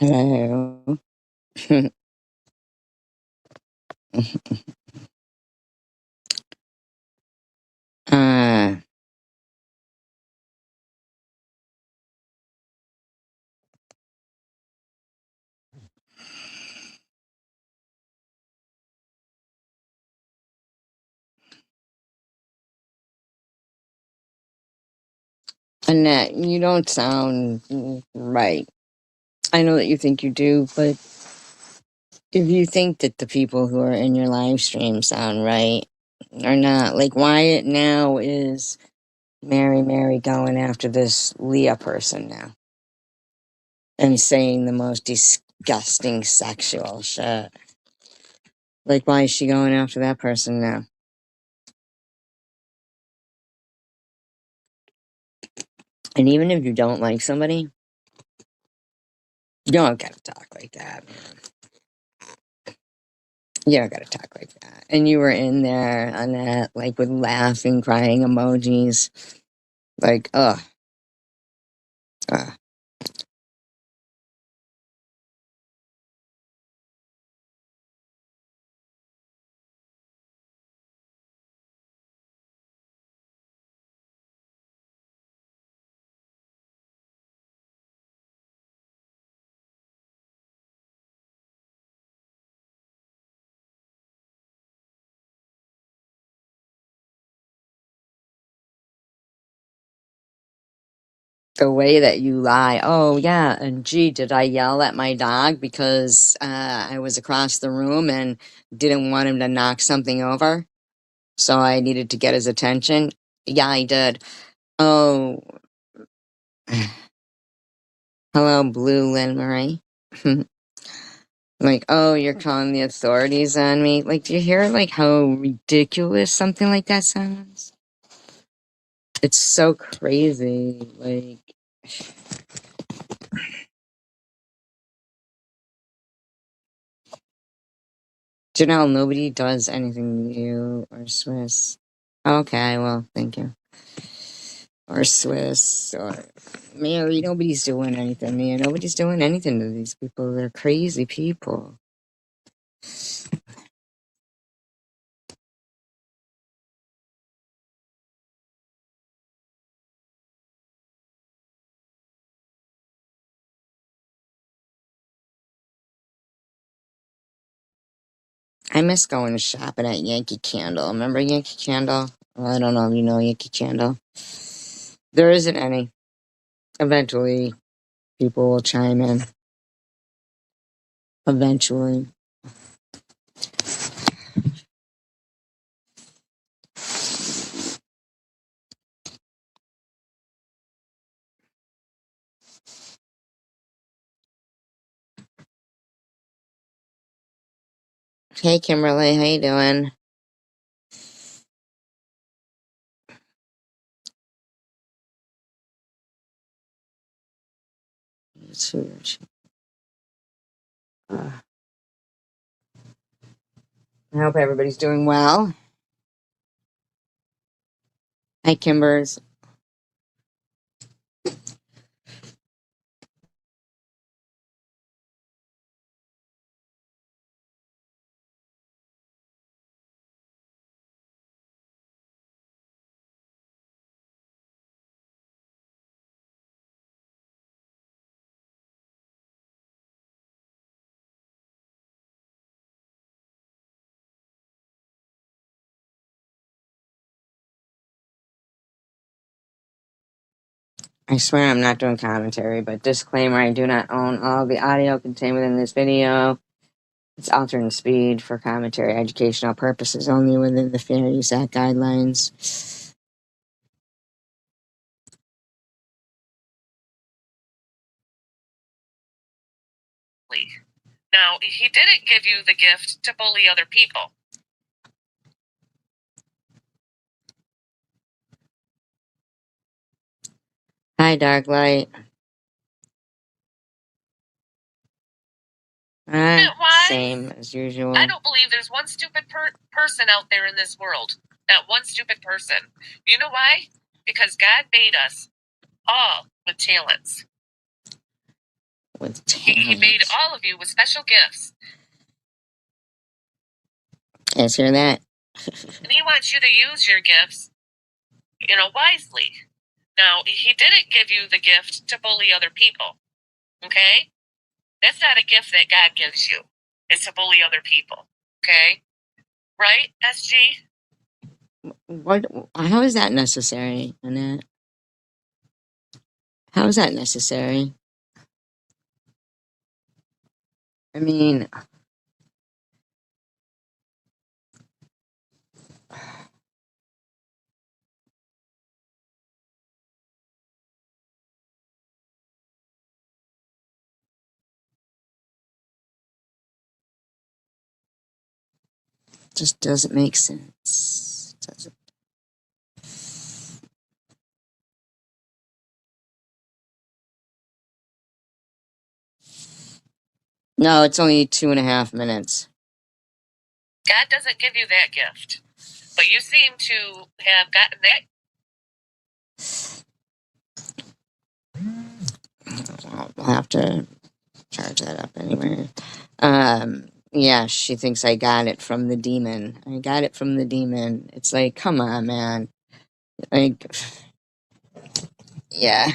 Hello. uh, Annette, you don't sound right. I know that you think you do, but if you think that the people who are in your live stream sound right or not, like Wyatt now is Mary going after this Leah person now and saying the most disgusting sexual shit. Like, why is she going after that person now? And even if you don't like somebody, you don't gotta talk like that, man. You don't gotta talk like that. And you were in there on that, like with laughing, crying emojis. Like, ugh. Ugh. The way that you lie. Oh, yeah. And gee, did I yell at my dog because I was across the room and didn't want him to knock something over? So I needed to get his attention? Yeah, I did. Oh, hello, Blue Lynn Marie. Like, oh, you're calling the authorities on me? Like, do you hear, like, how ridiculous something like that sounds? It's so crazy. Like, Janelle, nobody does anything to you or Swiss. Okay, well, thank you. Or Swiss or Mary. Nobody's doing anything, man. Nobody's doing anything to these people. They're crazy people. I miss going to shopping at Yankee Candle. Remember Yankee Candle? Well, I don't know if you know Yankee Candle. There isn't any. Eventually, people will chime in. Eventually. Hey, Kimberly, how you doing? It's huge. I hope everybody's doing well. Hi, Kimbers. I swear I'm not doing commentary, but disclaimer, I do not own all the audio contained within this video. It's altering speed for commentary educational purposes only within the Fair Use Act guidelines. Now, he didn't give you the gift to bully other people. Hi, Dark Light. Same as usual. I don't believe there's one stupid person out there in this world. Not one stupid person. You know why? Because God made us all with talents. with He made talent. all of you with special gifts. Guys, hear that? And he wants you to use your gifts, wisely. Now, he didn't give you the gift to bully other people. Okay? That's not a gift that God gives you. It's to bully other people. Okay? Right, SG? What? How is that necessary, Annette? How is that necessary? I mean, just doesn't make sense. Doesn't. No, it's only 2.5 minutes. God doesn't give you that gift. But you seem to have gotten that. I'll have to charge that up anyway. Yeah, she thinks I got it from the demon. I got it from the demon. It's like, come on, man. Like, yeah,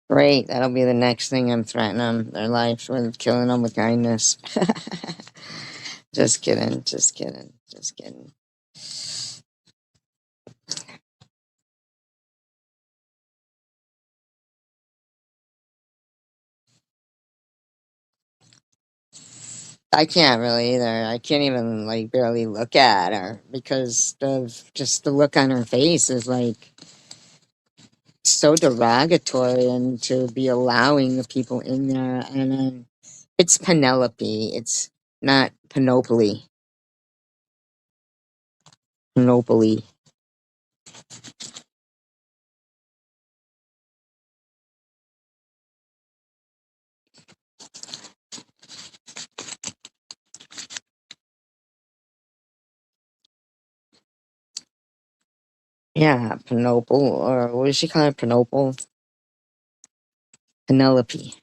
great. That'll be the next thing I'm threatening them, their life with, killing them with kindness. Just kidding. Just kidding. Just kidding. I can't really either. I can't even like barely look at her because of just the look on her face is like so derogatory, and to be allowing the people in there. And then it's Penelope. It's not Panoply. Panoply. Yeah, Panople, or what does she call it? Panople? Penelope.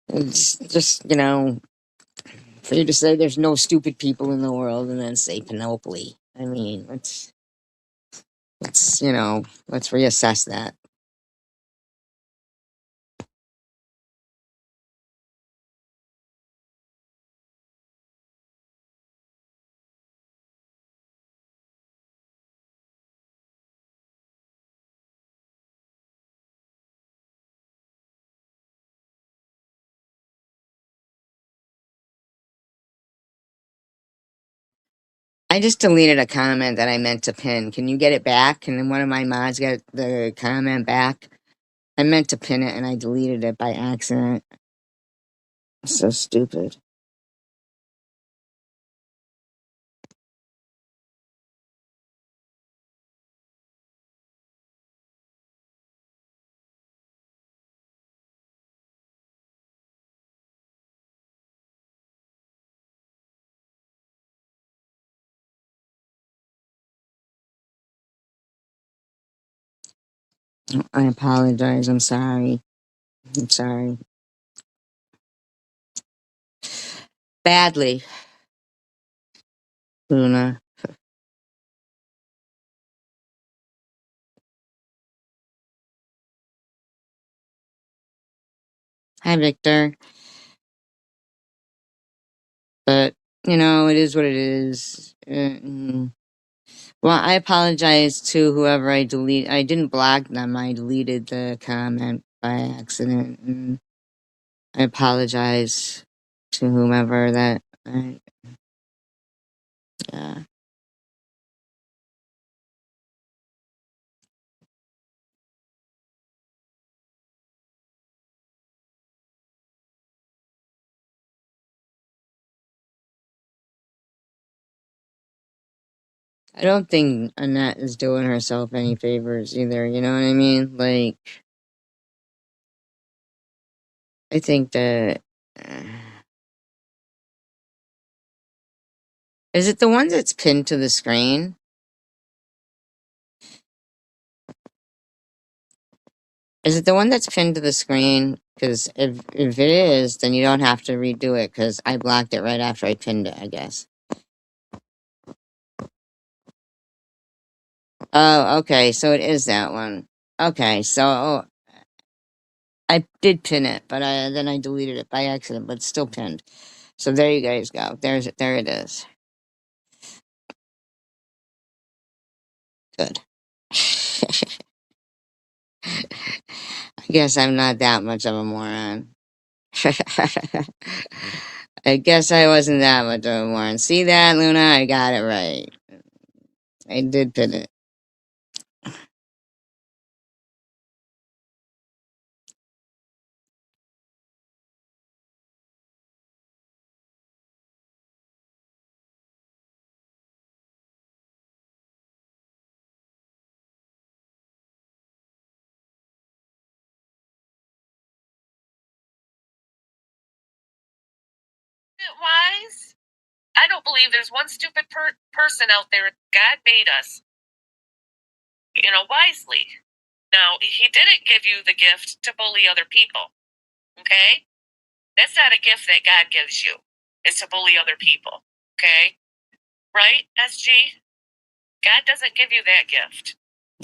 It's just, for you to say there's no stupid people in the world and then say Panoply. I mean, let's reassess that. I just deleted a comment that I meant to pin. Can you get it back? And then one of my mods got the comment back. I meant to pin it and I deleted it by accident. So stupid. I apologize. I'm sorry. I'm sorry. Badly, Luna. Hi, Victor. But, it is what it is. Well, I apologize to whoever I didn't block them. I deleted the comment by accident. And I apologize to whomever that. Yeah. I don't think Annette is doing herself any favors either. You know what I mean? Like, I think that. Is it the one that's pinned to the screen? Is it the one that's pinned to the screen? Because if it is, then you don't have to redo it. Because I blocked it right after I pinned it. I guess. Oh, okay. So it is that one. Okay, so I did pin it, but then I deleted it by accident, but it's still pinned. So there you guys go. There it is. Good. I guess I'm not that much of a moron. I guess I wasn't that much of a moron. See that, Luna? I got it right. I did pin it. Wise? I don't believe there's one stupid person out there. God made us, wisely. Now, he didn't give you the gift to bully other people. Okay? That's not a gift that God gives you. It's to bully other people. Okay? Right, SG? God doesn't give you that gift.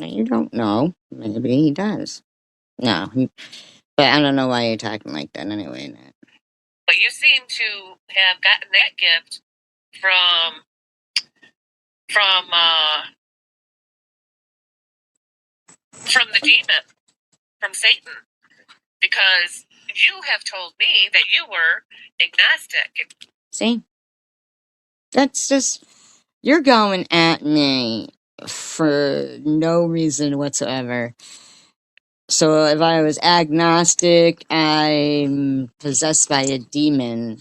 You don't know. Maybe he does. No, but I don't know why you're talking like that anyway. Nat. But you seem to have gotten that gift from from uh from the demon, from Satan, because you have told me that you were agnostic. See, that's just you're going at me for no reason whatsoever. So if I was agnostic, I'm possessed by a demon.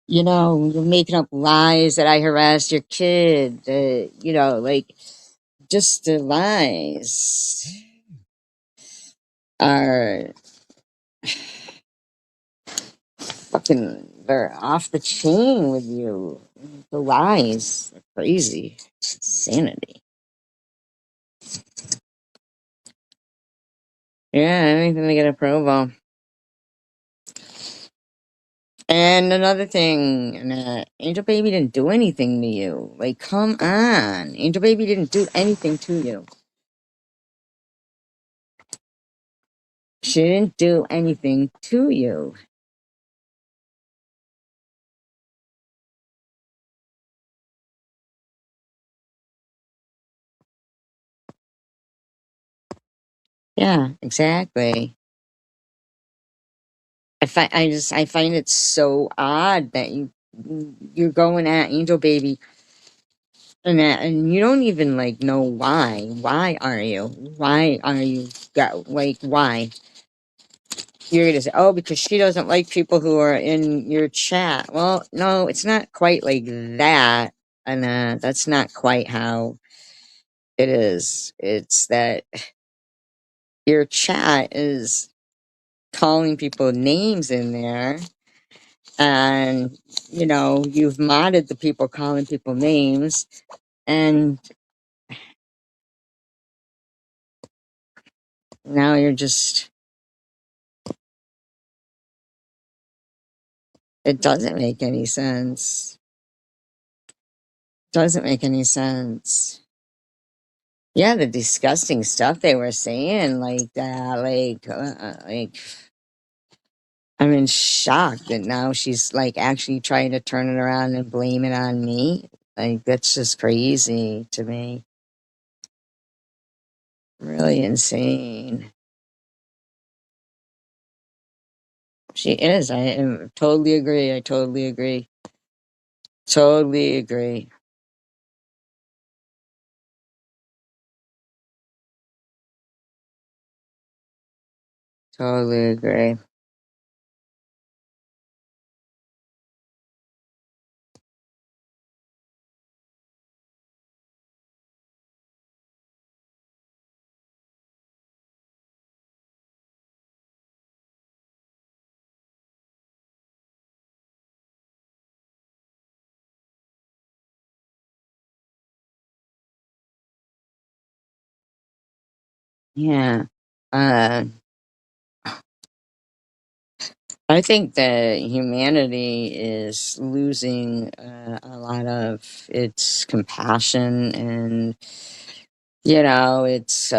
You're making up lies that I harassed your kid. Like just the lies are fucking. They're off the chain with you. The lies are crazy. It's insanity. Yeah, anything to get a promo. And another thing, Angel Baby didn't do anything to you. Like, come on. Angel Baby didn't do anything to you. She didn't do anything to you. Yeah, exactly. I find it so odd that you're going at Angel Baby and you don't even like know why. Why are you? Why are you why? You're gonna say, oh, because she doesn't like people who are in your chat. Well, no, it's not quite like that. And that's not quite how it is. It's that your chat is calling people names in there. And, you've modded the people calling people names. And now you're just, it doesn't make any sense. Doesn't make any sense. Yeah, the disgusting stuff they were saying, like that, I'm in shock that now she's like actually trying to turn it around and blame it on me. Like that's just crazy to me. Really insane. She is. Totally agree. I totally agree. Totally agree. Totally agree. Yeah. Uh, I think that humanity is losing a lot of its compassion, and it's.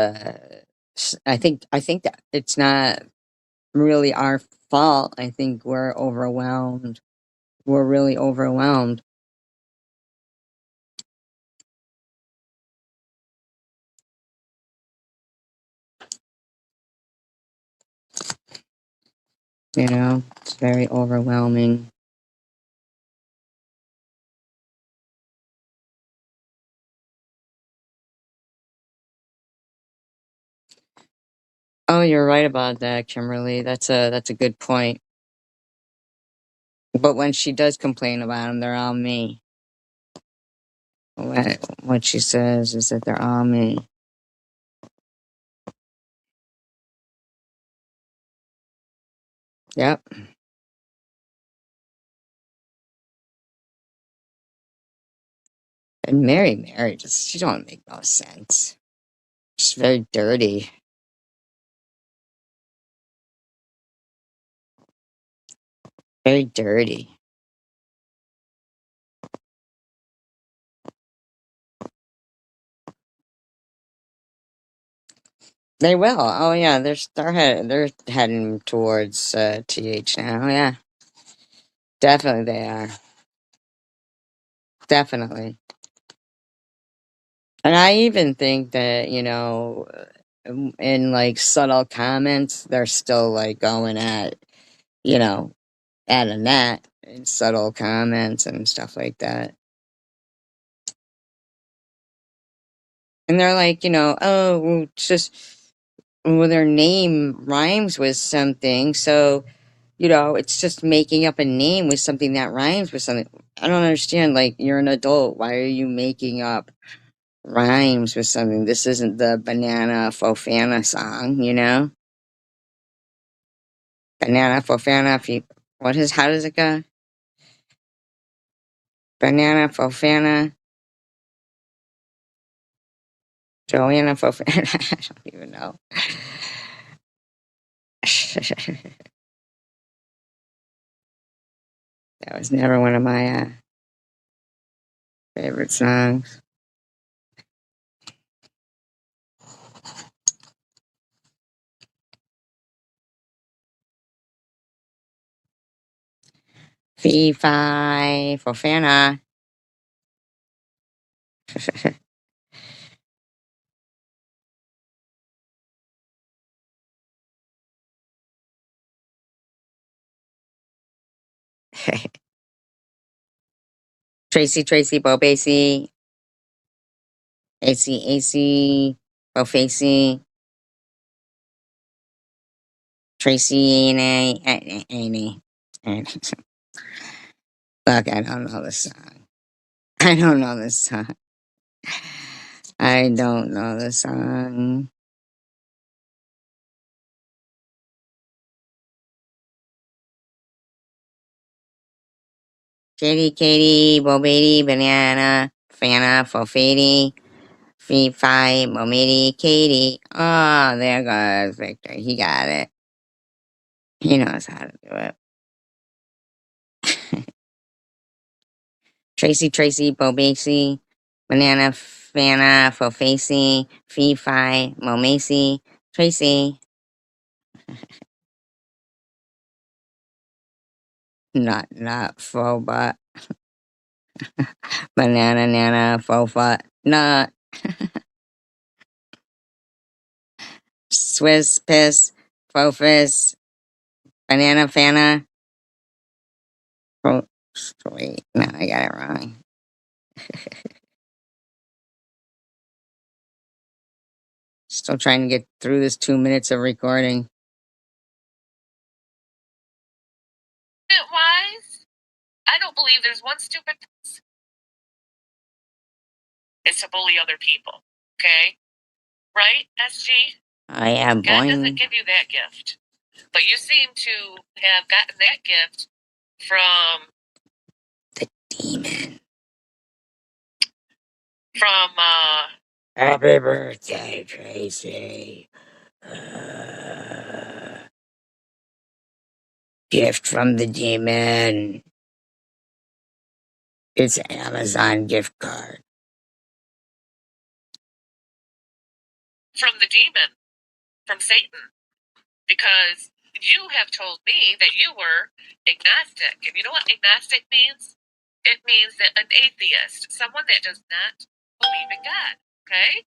I think that it's not really our fault. I think we're overwhelmed. We're really overwhelmed. It's very overwhelming. Oh, you're right about that, Kimberly. That's a good point. But when she does complain about them, they're all me. What she says is that they're all me. Yep. And Mary, just she don't make no sense. She's very dirty, very dirty. They will. Oh yeah, they're heading towards TH now. Yeah, definitely they are. Definitely. And I even think that, in like subtle comments, they're still like going you know, at a net in subtle comments and stuff like that. And they're like, oh, well, it's just, well, their name rhymes with something. So, it's just making up a name with something that rhymes with something. I don't understand. Like, you're an adult. Why are you making up rhymes with something? This isn't the Banana Fofana song, you know? Banana Fofana. How does it go? Banana Fofana. Joanna Fofana. I don't even know. That was never one of my favorite songs. Fee Fi Fofana. Tracy Bobasi. AC Bofacey. Tracy Ane. Look, I don't know this song. I don't know this song. I don't know the song. Katie, Bobady, Banana, Fana, Fofady, Fee, Fi, Momady, Katie. Oh, there goes Victor. He got it. He knows how to do it. Tracy, Bobasi, Banana, Fana, Fofacy, Fee, Fi, Momacy, Tracy. Not Foba. Banana, Nana, Fofa. Not Swiss, Piss, Fofus, Banana, Fana. Oh, wait, no, I got it wrong. Still trying to get through this 2 minutes of recording. Wise, I don't believe there's one stupid task. It's to bully other people. Okay? Right, SG? Oh yeah, God doesn't boing. give you that gift. But you seem to have gotten that gift from The demon. from Happy birthday, Tracy. Gift from the demon. It's an Amazon gift card. From the demon, from Satan, because you have told me that you were agnostic. And you know what agnostic means? It means that an atheist, someone that does not believe in God. Okay?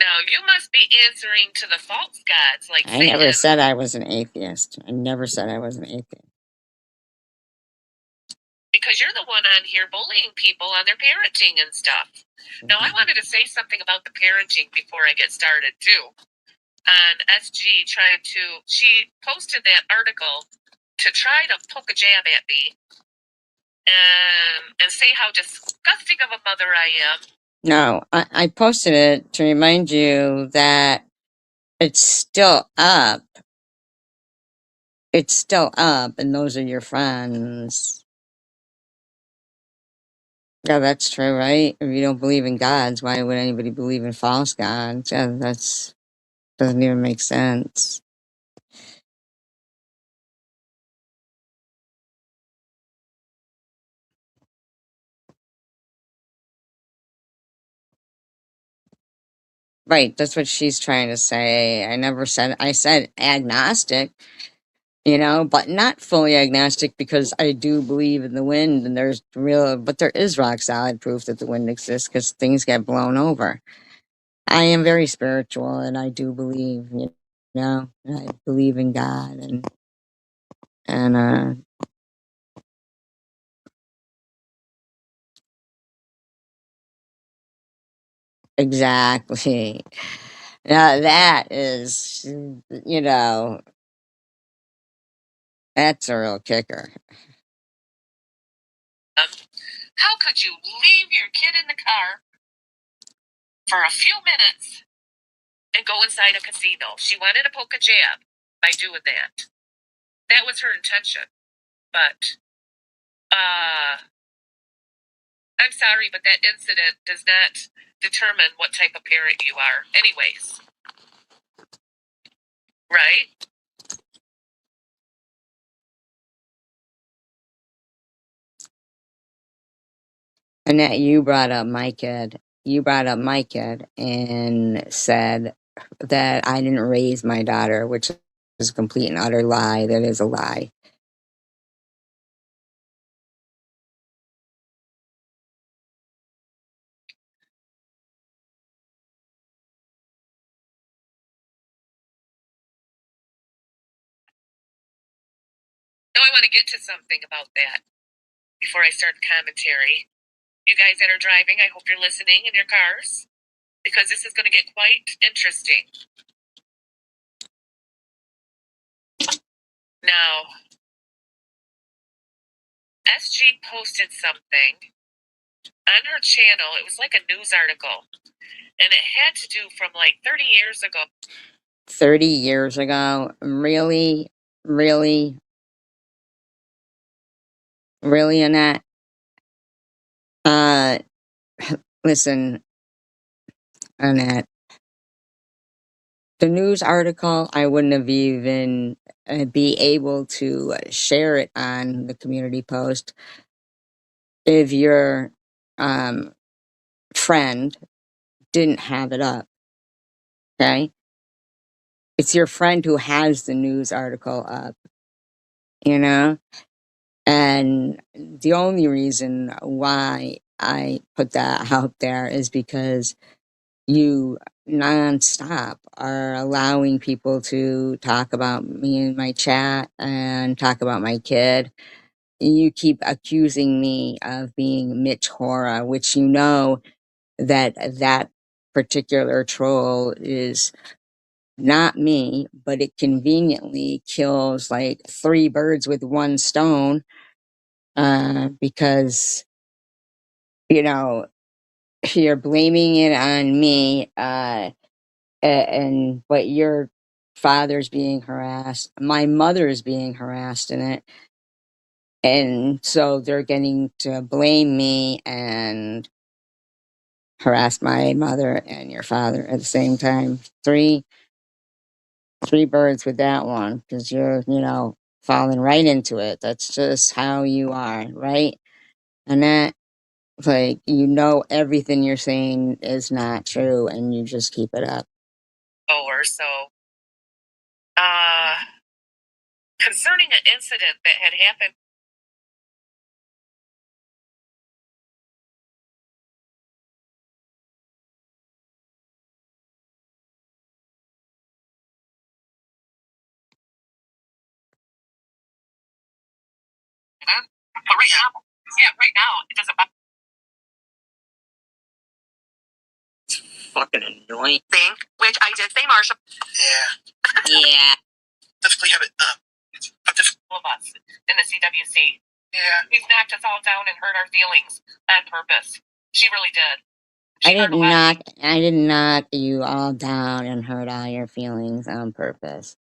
Now, you must be answering to the false gods like I Satan. never said I was an atheist. I never said I was an atheist. Because you're the one on here bullying people on their parenting and stuff. Now, I wanted to say something about the parenting before I get started, too. On SG, she posted that article to try to poke a jab at me and say how disgusting of a mother I am. No, I posted it to remind you that it's still up. It's still up, and those are your friends. Yeah, that's true, right? If you don't believe in gods, why would anybody believe in false gods? Yeah, that's doesn't even make sense. Right, that's what she's trying to say. I said agnostic, but not fully agnostic because I do believe in the wind and but there is rock solid proof that the wind exists because things get blown over. I am very spiritual and I do believe, I believe in God and exactly. Now that is, that's a real kicker. How could you leave your kid in the car for a few minutes and go inside a casino? She wanted to poke a jab by doing that. That was her intention. But, I'm sorry, but that incident does not determine what type of parent you are, anyways. Right? Annette, you brought up my kid. You brought up my kid and said that I didn't raise my daughter, which is a complete and utter lie. That is a lie. Now I want to get to something about that before I start the commentary. You guys that are driving, I hope you're listening in your cars because this is going to get quite interesting. Now, SG posted something on her channel. It was like a news article, and it had to do from like 30 years ago. 30 years ago? Really? Really? Really, Annette? Uh, listen, Annette. The news article, I wouldn't have even be able to share it on the community post if your friend didn't have it up. Okay. It's your friend who has the news article up, you know? And the only reason why I put that out there is because you nonstop are allowing people to talk about me in my chat and talk about my kid. You keep accusing me of being Mitch Hora, which that particular troll is not me, but it conveniently kills like three birds with one stone because, you know, you're blaming it on me and but your father's being harassed. My mother is being harassed in it. And so they're getting to blame me and harass my mother and your father at the same time. Three birds with that one, because you're, falling right into it. That's just how you are, right? And that, like, everything you're saying is not true, and you just keep it up. Or so, uh, concerning an incident that had happened. But right now, it doesn't bother. Fucking annoying. Thing, which I did say, Marsha. Yeah. Yeah. Definitely have it. All of us in the CWC. Yeah. He's knocked us all down and hurt our feelings on purpose. She really did. I didn't knock you all down and hurt all your feelings on purpose.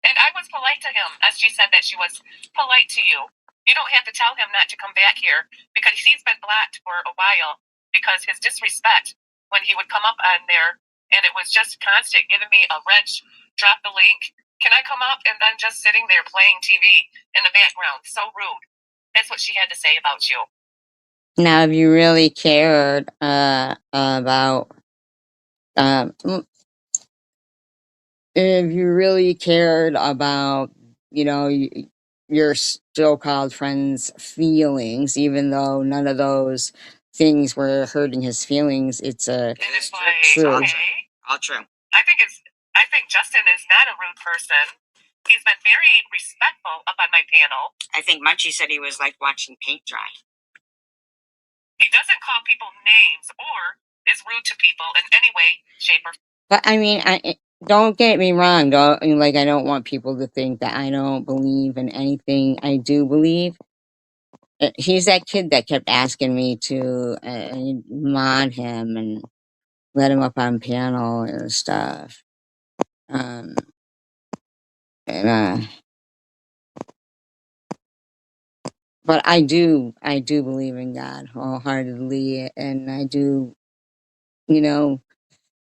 And I was polite to him, as she said that she was polite to you. You don't have to tell him not to come back here, because he's been blocked for a while because his disrespect when he would come up on there, and it was just constant, giving me a wrench, drop the link, can I come up, and then just sitting there playing TV in the background. So rude. That's what she had to say about you. Now, if you really cared about, if you really cared about, your so-called friend's feelings, even though none of those things were hurting his feelings, it's true. Okay. All true. I think Justin is not a rude person. He's been very respectful up on my panel. I think Munchie said he was like watching paint dry. He doesn't call people names or is rude to people in any way, shape, or. But I mean, don't get me wrong. I don't want people to think that I don't believe in anything I do believe. He's that kid that kept asking me to mod him and let him up on panel and stuff. Um, and but I do believe in God wholeheartedly, and I do, you know,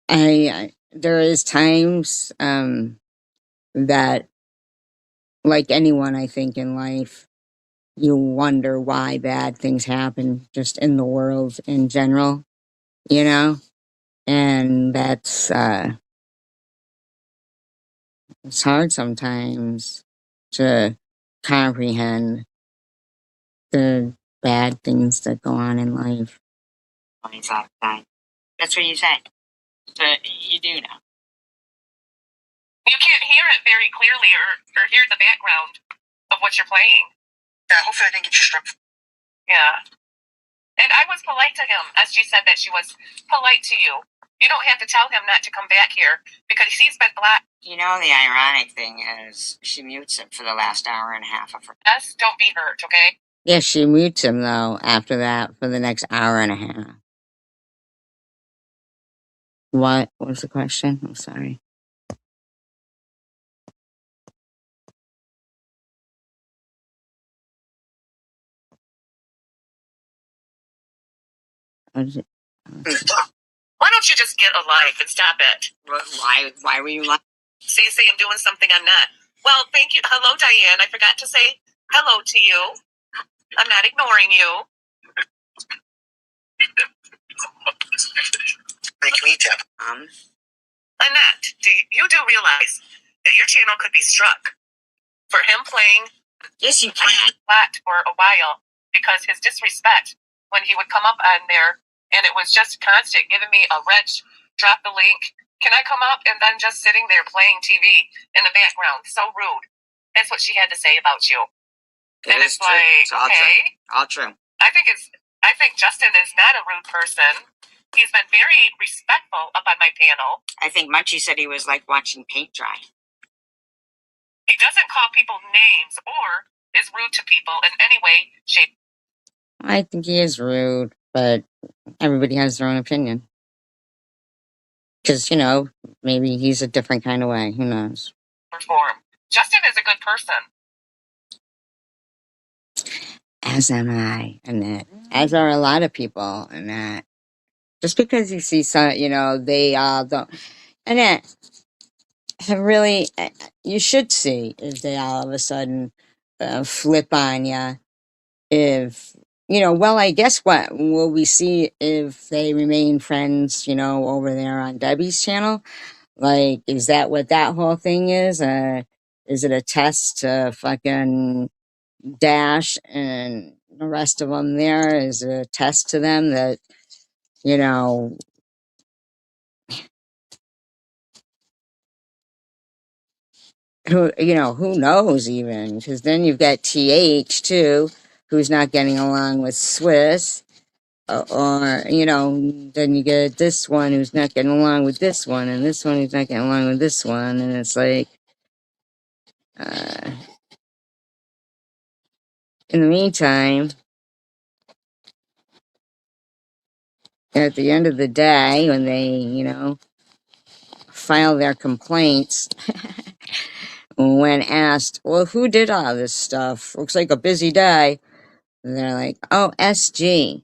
there is times that, like anyone, I think in life, you wonder why bad things happen just in the world in general, you know, and that's it's hard sometimes to comprehend the bad things that go on in life. It's all the time. That's what you say. But you do know. You can't hear it very clearly or hear the background of what you're playing. Yeah, hopefully I didn't get you struck. Yeah. And I was polite to him, as she said that she was polite to you. You don't have to tell him not to come back here, because he's been blocked. The ironic thing is she mutes him for the last hour and a half of her. Yes, don't be hurt, okay? Yeah, she mutes him, though, after that for the next hour and a half. What was the question? I'm sorry. What is it? Why don't you just get a life and stop it? Why were you like? Say I'm doing something I'm not. Well, thank you. Hello, Diane. I forgot to say hello to you. I'm not ignoring you. Make me tip. Annette, you do realize that your channel could be struck for him playing? Yes, you can. Flat for a while because his disrespect when he would come up on there, and it was just constant, giving me a wrench, drop the link, can I come up, and then just sitting there playing TV in the background. So rude. That's what she had to say about you. And it's true. like, It's all okay. True. All true. I think Justin is not a rude person. He's been very respectful up on my panel. I think Munchie said he was like watching paint dry. He doesn't call people names or is rude to people in any way, shape. I think he is rude, but everybody has their own opinion. Because, maybe he's a different kind of way. Who knows? Or form. Justin is a good person. As am I, Annette. As are a lot of people, Annette. Just because you see some, they don't, and that really, you should see if they all of a sudden flip on you. If well, I guess what will we see if they remain friends? Over there on Debbie's channel. Like, is that what that whole thing is? Is it a test to fucking Dash and the rest of them? There is a test to them that you know who knows, even because then you've got TH too, who's not getting along with Swiss, or then you get this one who's not getting along with this one, and this one who's not getting along with this one, and it's like, uh, in the meantime, at the end of the day, when they file their complaints, when asked, well, who did all this stuff? Looks like a busy day. And they're like, oh, SG.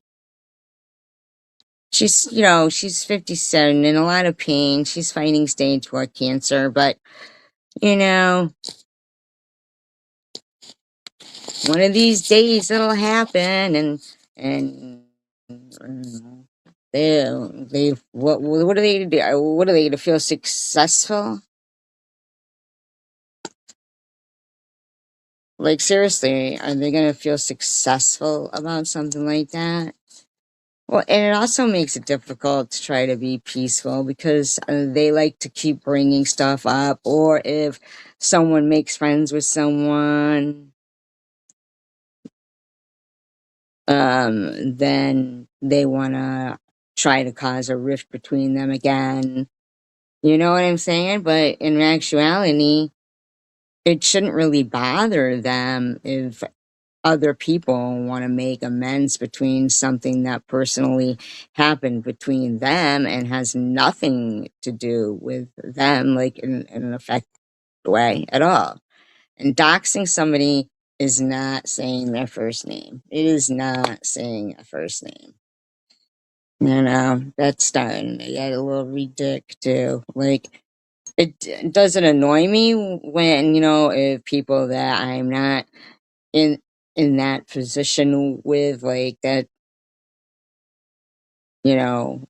She's 57, in a lot of pain. She's fighting stage 4 cancer, but, you know, one of these days it'll happen, and they what are they to do? What are they to feel successful? Like, seriously, are they gonna feel successful about something like that? Well, and it also makes it difficult to try to be peaceful because they like to keep bringing stuff up, or if someone makes friends with someone, then they want to try to cause a rift between them again. You know what I'm saying? But in actuality, it shouldn't really bother them if other people want to make amends between something that personally happened between them and has nothing to do with them, like in an effective way at all. And doxing somebody is not saying their first name. It is not saying a first name. That's starting to get a little ridiculous too. Like, it doesn't annoy me when, if people that I'm not in that position with, like, that, you know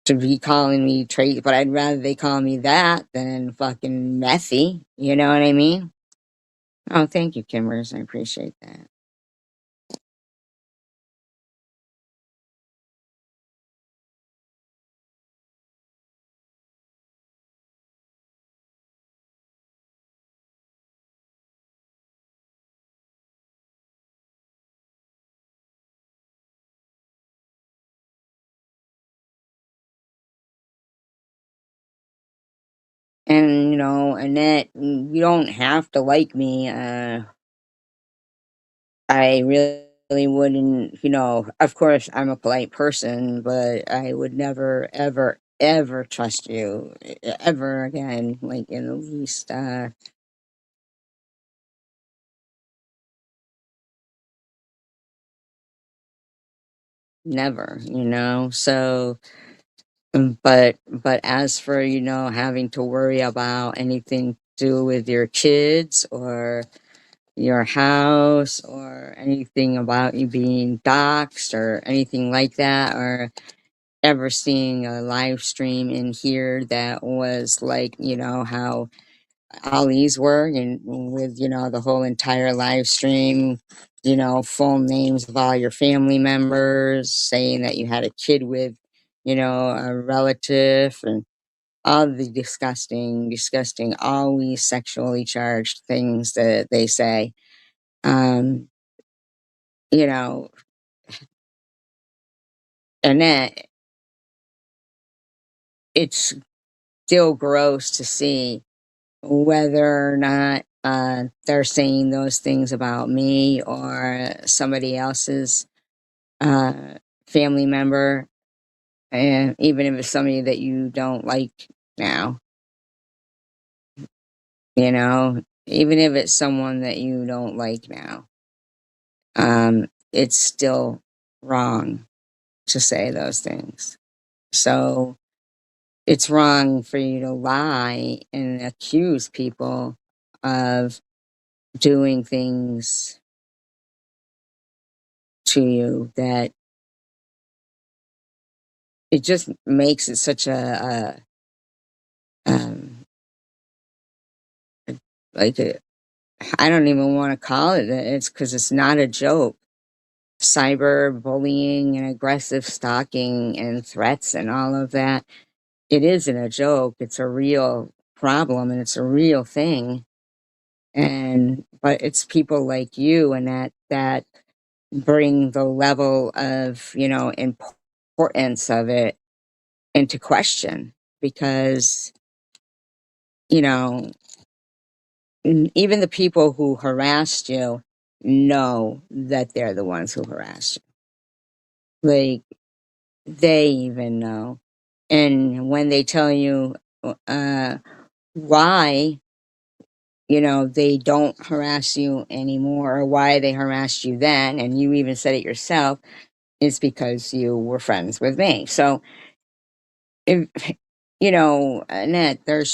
to be calling me Tracy, but I'd rather they call me that than fucking Methy. You know what I mean? Oh, thank you, Kimmers. I appreciate that. And Annette, you don't have to like me. I really wouldn't. Of course, I'm a polite person, but I would never, ever, ever trust you ever again. Like, in the least. Never. So, but as for having to worry about anything to do with your kids or your house or anything about you being doxxed or anything like that, or ever seeing a live stream in here that was like, how Ollie's were, and with, the whole entire live stream, full names of all your family members, saying that you had a kid with, a relative, and all the disgusting, disgusting, always sexually charged things that they say. Um, you know, and that it's still gross to see whether or not they're saying those things about me or somebody else's uh, family member, and even if it's somebody that you don't like now, even if it's someone that you don't like now, it's still wrong. to say those things. So it's wrong for you to lie and accuse people of doing things to you that it just makes it such a like a, I don't even want to call it that. It's because it's not a joke. Cyber bullying and aggressive stalking and threats and all of that. It isn't a joke. It's a real problem and it's a real thing. And but it's people like you and that bring the level of, importance of it into question because, you know, even the people who harassed you know that they're the ones who harassed you. Like, they even know. And when they tell you uh, why, they don't harass you anymore or why they harassed you then, and you even said it yourself, is because you were friends with me. So, if, Annette, there's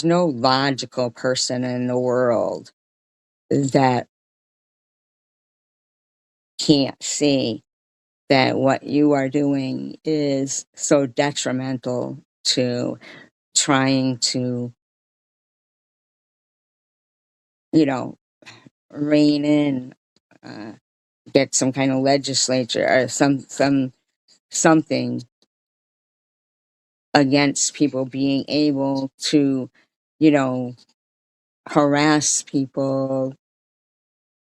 no logical person in the world that can't see that what you are doing is so detrimental to trying to, you know, rein in, uh, get some kind of legislature or something against people being able to, you know, harass people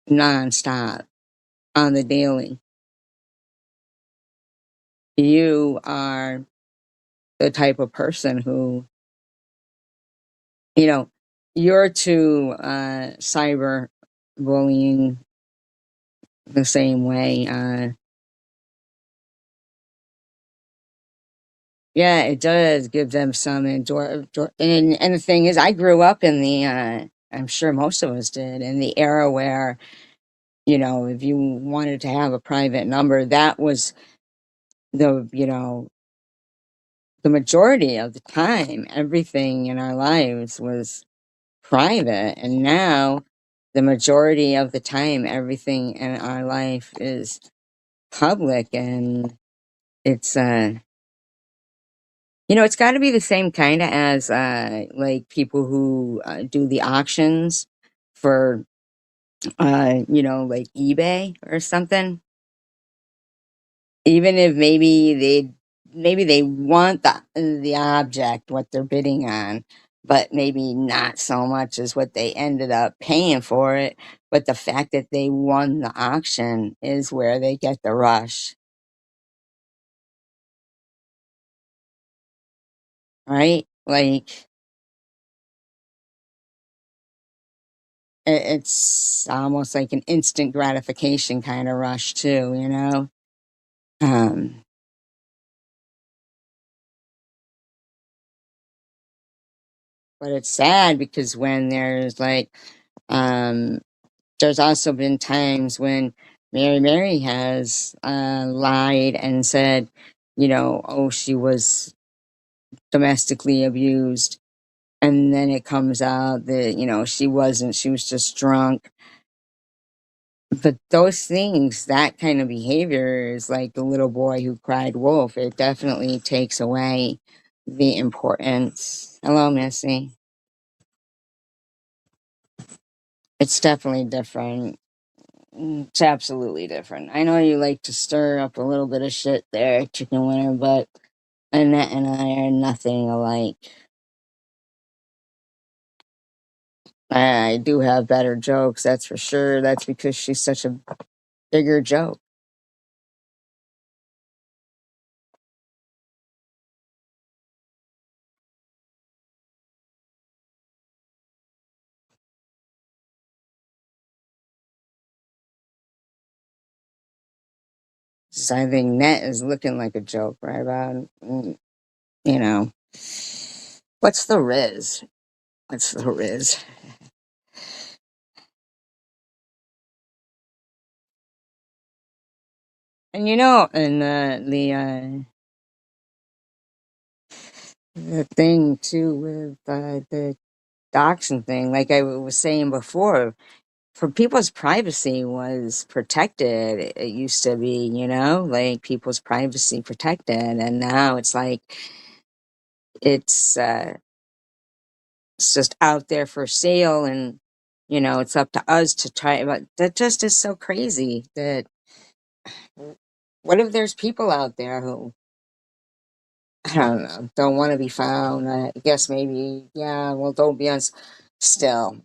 nonstop on the daily. You are the type of person who, you know, you're to cyber bullying the same way. Yeah, it does give them some and the thing is, I grew up in the. I'm sure most of us did in the era where, if you wanted to have a private number, that was the you know the majority of the time. Everything in our lives was private, and now the majority of the time, everything in our life is public, and it's it's got to be the same kind of as like people who do the auctions for like eBay or something. Even if maybe they want the object what they're bidding on, but maybe not so much as what they ended up paying for it. But the fact that they won the auction is where they get the rush, right? Like, it's almost like an instant gratification kind of rush too, um but it's sad because when there's also been times when Mary has lied and said, oh, she was domestically abused, and then it comes out that she wasn't, she was just drunk. But those things, that kind of behavior is like the little boy who cried wolf. It definitely takes away the importance. Hello, Missy. It's definitely different. It's absolutely different. I know you like to stir up a little bit of shit there, Chicken Winter, but Annette and I are nothing alike. I do have better jokes, that's for sure. That's because she's such a bigger joke. So I think Net is looking like a joke right about, you know. What's the Riz? What's the Riz? And you know, and the thing too with the doxing thing, like I was saying before, for people's privacy was protected. It used to be, you know, like people's privacy protected, and now it's like it's uh, it's just out there for sale, and you know, it's up to us to try. But that just is so crazy. That what if there's people out there who I don't know, don't want to be found? I guess maybe, yeah. Well, don't be on. Still,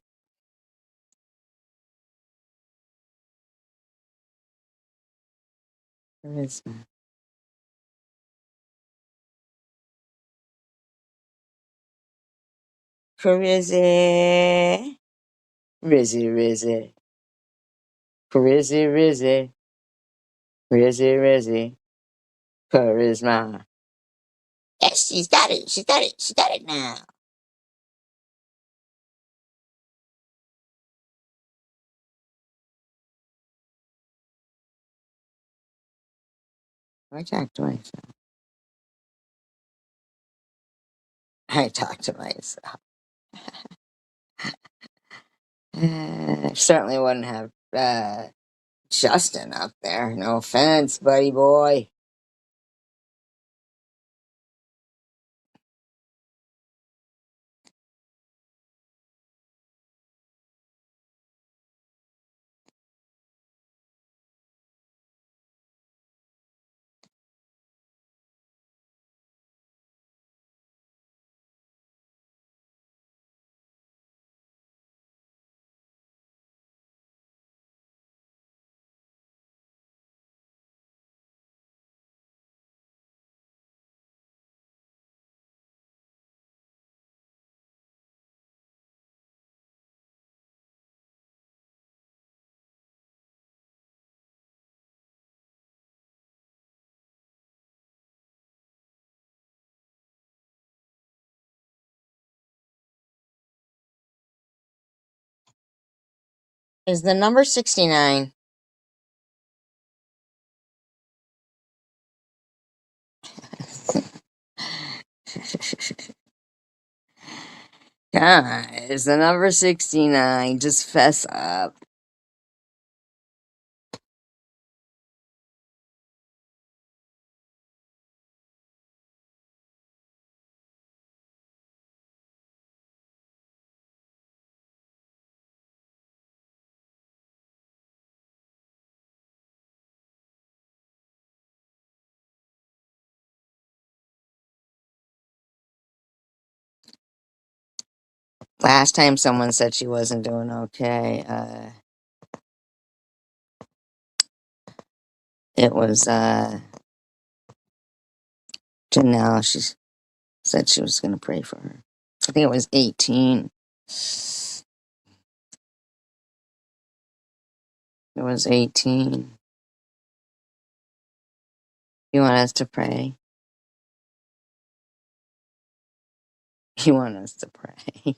charisma, charisma, rizzy, rizzy, charisma, rizzy, rizzy, rizzy, charisma. Yes, she's got it. She's got it. She's got it now. I talk to myself. I talk to myself. Certainly wouldn't have Justin up there. No offense, buddy boy. Is the number 69? Guys, the number 69. Just fess up. Last time someone said she wasn't doing okay, it was Janelle. She said she was going to pray for her. I think it was 18. It was 18. You want us to pray? You want us to pray?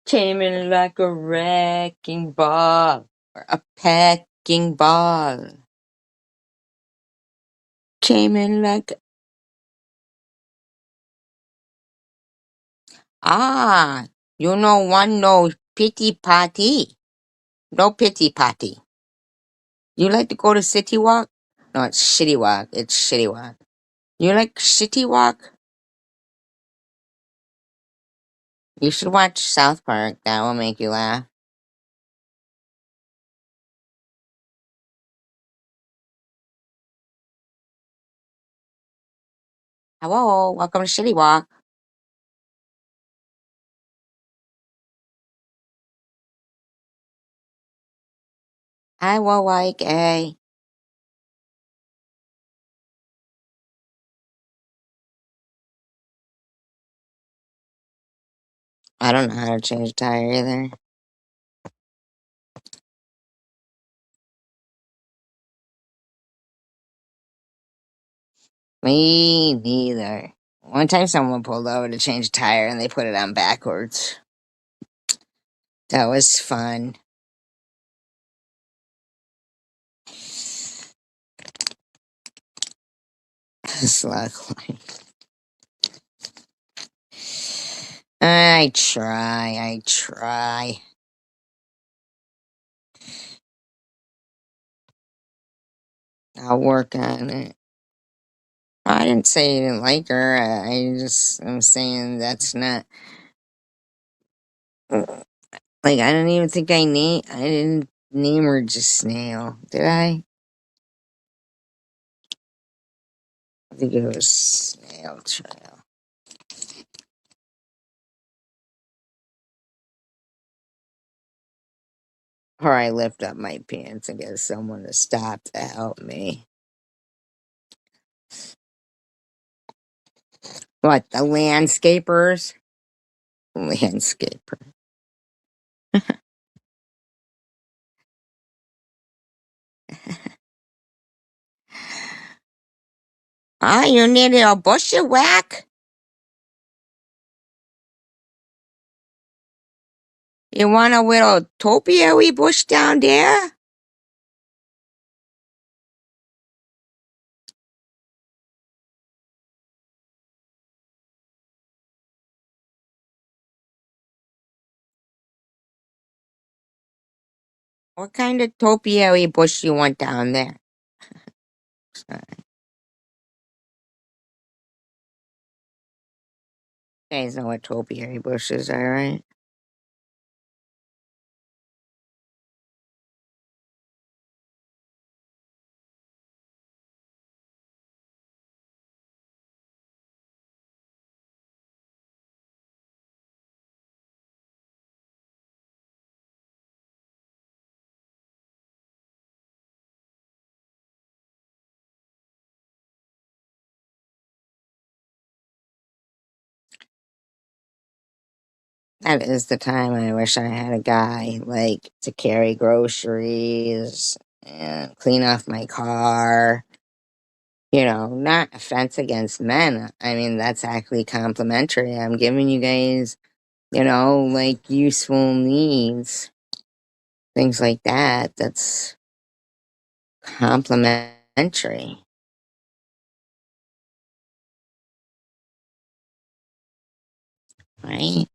Came in like a wrecking ball or a packing ball. Came in like ah, you know one no pity party, no pity party. You like to go to City Walk? No, it's Shitty Walk. It's Shitty Walk. You like Shitty Walk? You should watch South Park. That will make you laugh. Hello, welcome to Shitty Walk. I will like a. I don't know how to change a tire either. Me neither. One time someone pulled over to change a tire and they put it on backwards. That was fun. Luckily. I try. I'll work on it. I didn't say you didn't like her. I'm saying that's not. Like, I don't even think I didn't name her just Snail. Did I? I think it was Snail Trail. Or I lift up my pants and get someone to stop to help me. What, the landscapers? Landscaper. Ah, you need a bushy whack? You want a little topiary bush down there? What kind of topiary bush you want down there? You guys know what topiary bushes are, right? That is the time I wish I had a guy, like, to carry groceries and clean off my car. Not offense against men. I mean, that's actually complimentary. I'm giving you guys, like, useful needs, things like that. That's complimentary, right?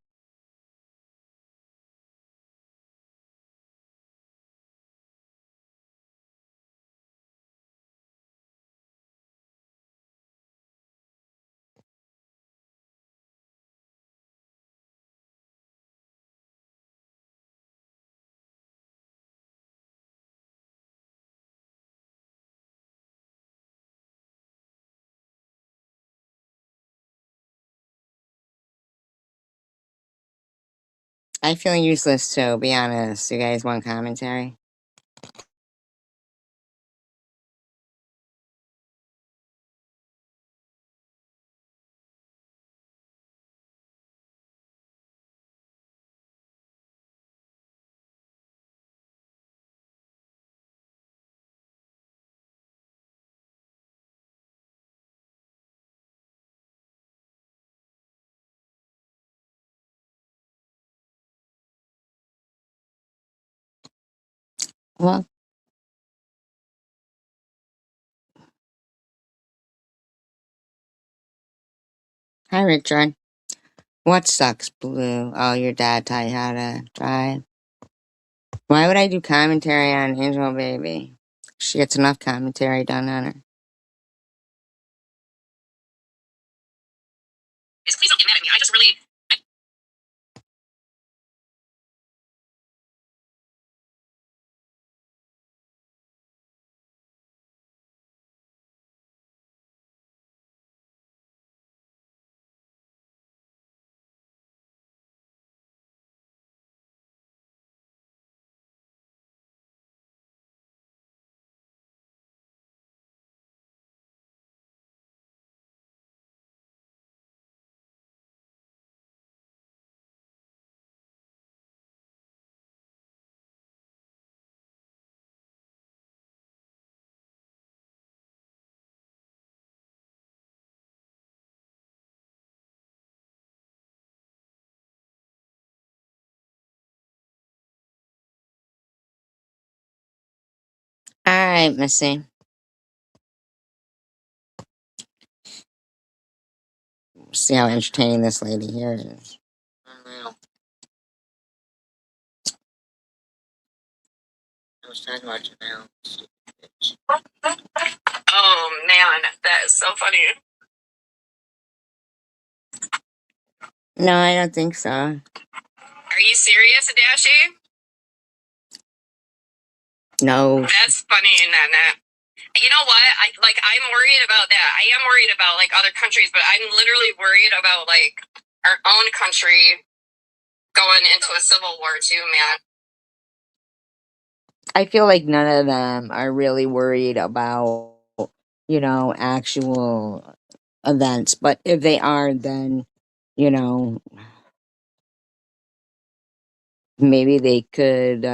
I feel useless too, be honest. You guys want commentary? Well, hi, Richard. What sucks, Blue? Oh, your dad taught you how to drive. Why would I do commentary on Angel Baby? She gets enough commentary done on her. Please don't get mad at me. I just really. right, Missy. See how entertaining this lady here is. I was talking about you now. Oh man, that is so funny. No, I don't think so. Are you serious, Dashi? No. That's funny, Nana. You know what? I'm worried about that. I am worried about like other countries, but I'm literally worried about like our own country going into a civil war too, man. I feel like none of them are really worried about, actual events. But if they are, then, you know, maybe they could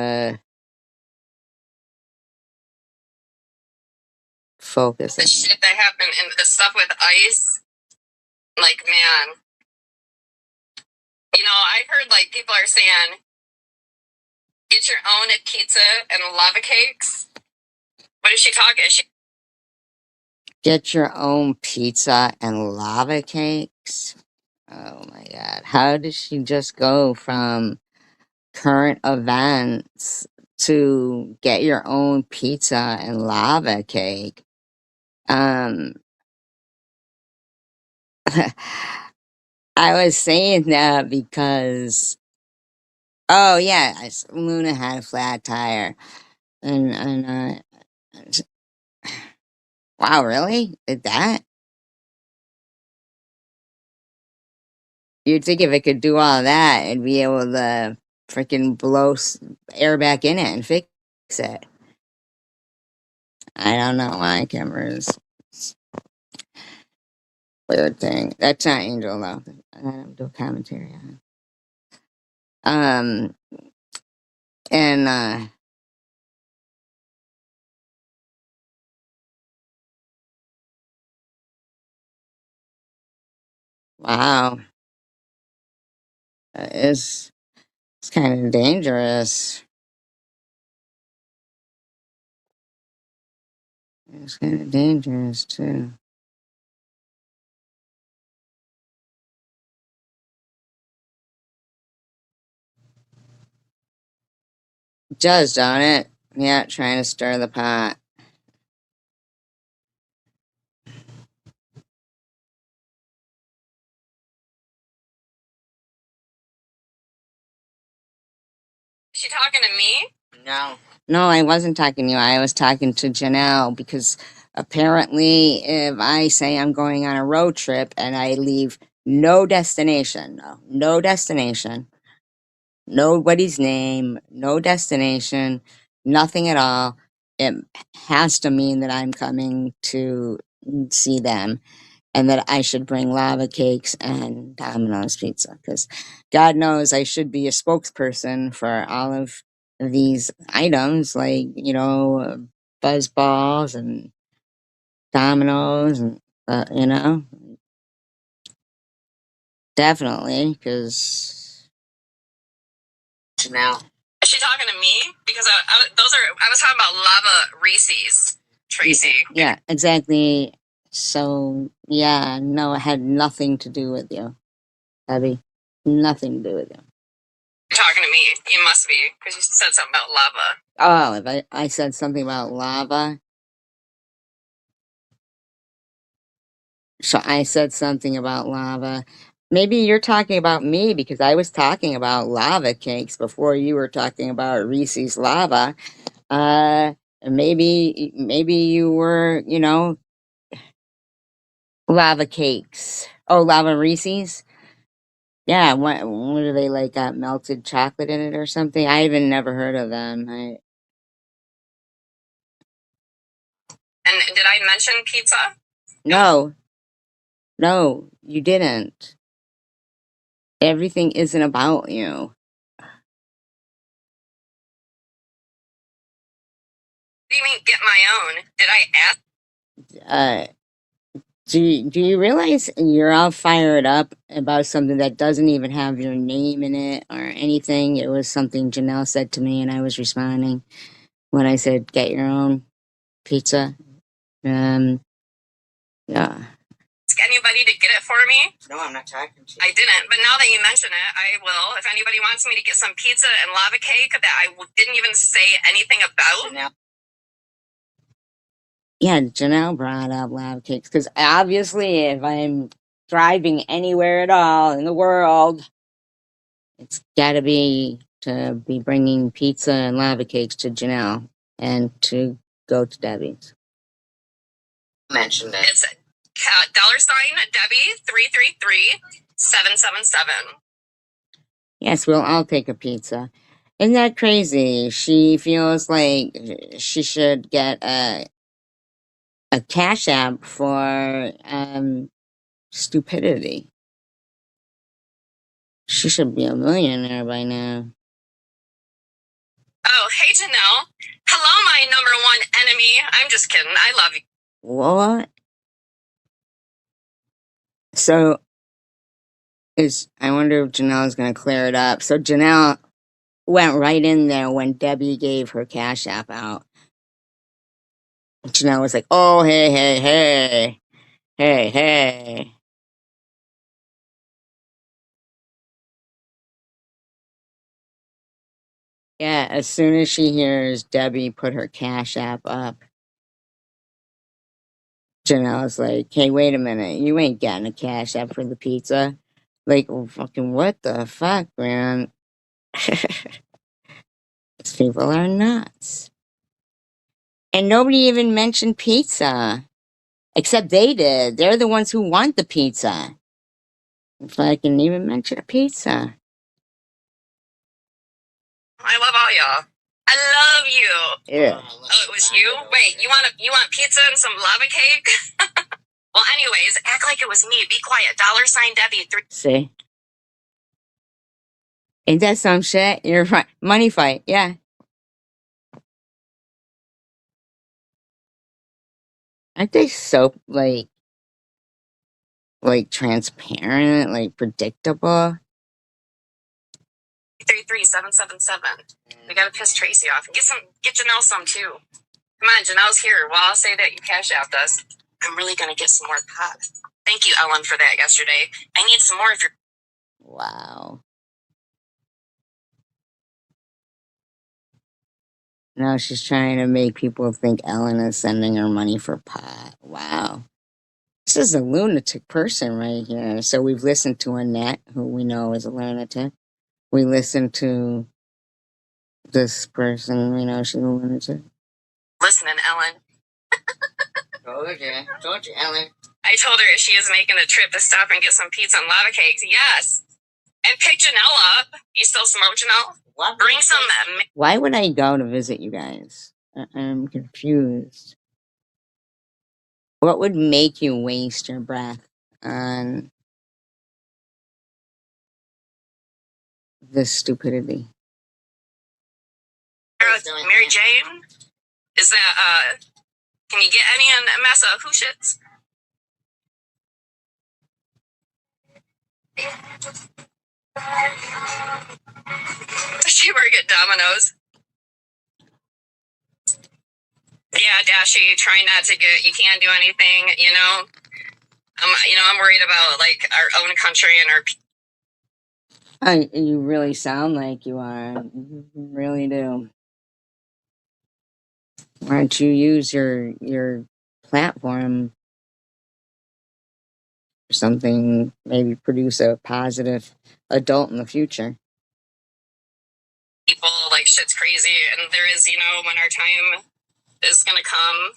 focus The on it. shit that happened and the stuff with ICE, like man. I heard like people are saying get your own pizza and lava cakes. What is she talking? Get your own pizza and lava cakes. Oh my God. How did she just go from current events to get your own pizza and lava cake? Um, I was saying that because, oh yeah, Luna had a flat tire. And wow, really? Did that? You'd think if it could do all that, it'd be able to freaking blow air back in it and fix it. I don't know why cameras. Weird thing. That's not Angel though. I don't do a commentary on. Um and wow, it's kind of dangerous. It's kind of dangerous too. It does, don't it? Yeah, trying to stir the pot. Is she talking to me? No. No, I wasn't talking to you. I was talking to Janelle because apparently, if I say I'm going on a road trip and I leave no destination, no destination, nobody's name, no destination, nothing at all, it has to mean that I'm coming to see them and that I should bring lava cakes and Domino's pizza because God knows I should be a spokesperson for all of these items like, buzz balls and Domino's and, definitely because now. Is she talking to me? Because I was talking about lava Reese's, Tracy. Yeah, exactly. So, yeah, no, it had nothing to do with you, Abby. Nothing to do with you. You're talking to me. You must be because you said something about lava. Oh, if I said something about lava. So I said something about lava. Maybe you're talking about me because I was talking about lava cakes before you were talking about Reese's lava. Maybe you were, lava cakes. Oh, lava Reese's. Yeah, what are they like? Got melted chocolate in it or something? I even never heard of them. And did I mention pizza? No, no, you didn't. Everything isn't about you. What do you mean get my own? Did I ask? Uh, do you realize you're all fired up about something that doesn't even have your name in it or anything? It was something Janelle said to me, and I was responding when I said, "Get your own pizza. Yeah. Ask anybody to get it for me? No, I'm not talking to you. I didn't, but now that you mention it, I will. If anybody wants me to get some pizza and lava cake that I didn't even say anything about. Janelle. Yeah, Janelle brought up lava cakes because obviously, if I'm driving anywhere at all in the world, it's got to be bringing pizza and lava cakes to Janelle and to go to Debbie's. Mentioned it. It's $ Debbie 333777. Yes, we'll all take a pizza. Isn't that crazy? She feels like she should get a cash app for stupidity. She should be a millionaire by now. Oh, hey Janelle. Hello, my #1 enemy. I'm just kidding. I love you. What? So I wonder if Janelle's gonna clear it up. So Janelle went right in there when Debbie gave her cash app out. Janelle was like, "Oh, hey, hey, hey, hey, hey." Yeah, as soon as she hears Debbie put her cash app up, Janelle's like, "Hey, wait a minute, you ain't getting a cash app for the pizza." Like, fucking what the fuck, man? These people are nuts. And nobody even mentioned pizza. Except they did. They're the ones who want the pizza. If I can even mention a pizza. I love all y'all. I love you. Yeah. Oh, it was you? Wait, you want pizza and some lava cake? Well, anyways, act like it was me. Be quiet. $Debbie 3. See? Ain't that some shit? You're right. Money fight, yeah. Aren't they so, like transparent, like predictable? 33777. We gotta piss Tracy off. Get Janelle some too. Come on, Janelle's here. Well, I'll say that you cash out us. I'm really gonna get some more pot. Thank you, Ellen, for that yesterday. I need some more if you're. Wow. Now she's trying to make people think Ellen is sending her money for pot. Wow. This is a lunatic person right here. So we've listened to Annette, who we know is a lunatic. We listened to this person, we know she's a lunatic. Listening, Ellen. Told you, Ellen. I told her she is making a trip to stop and get some pizza and lava cakes. Yes. And pick Janelle up. You still smoke, Janelle? What? Bring some. Why would I go to visit you guys? I'm confused. What would make you waste your breath on this stupidity? Mary Jane? Is that, can you get any in Massachusetts? Does she work at Domino's? Yeah, Dashy, try not to you can't do anything, you know? I'm worried about, like, our own country and our. You really sound like you are. You really do. Why don't you use your platform for something? Maybe produce a positive adult in the future. People, like, shit's crazy, and there is, when our time is gonna come.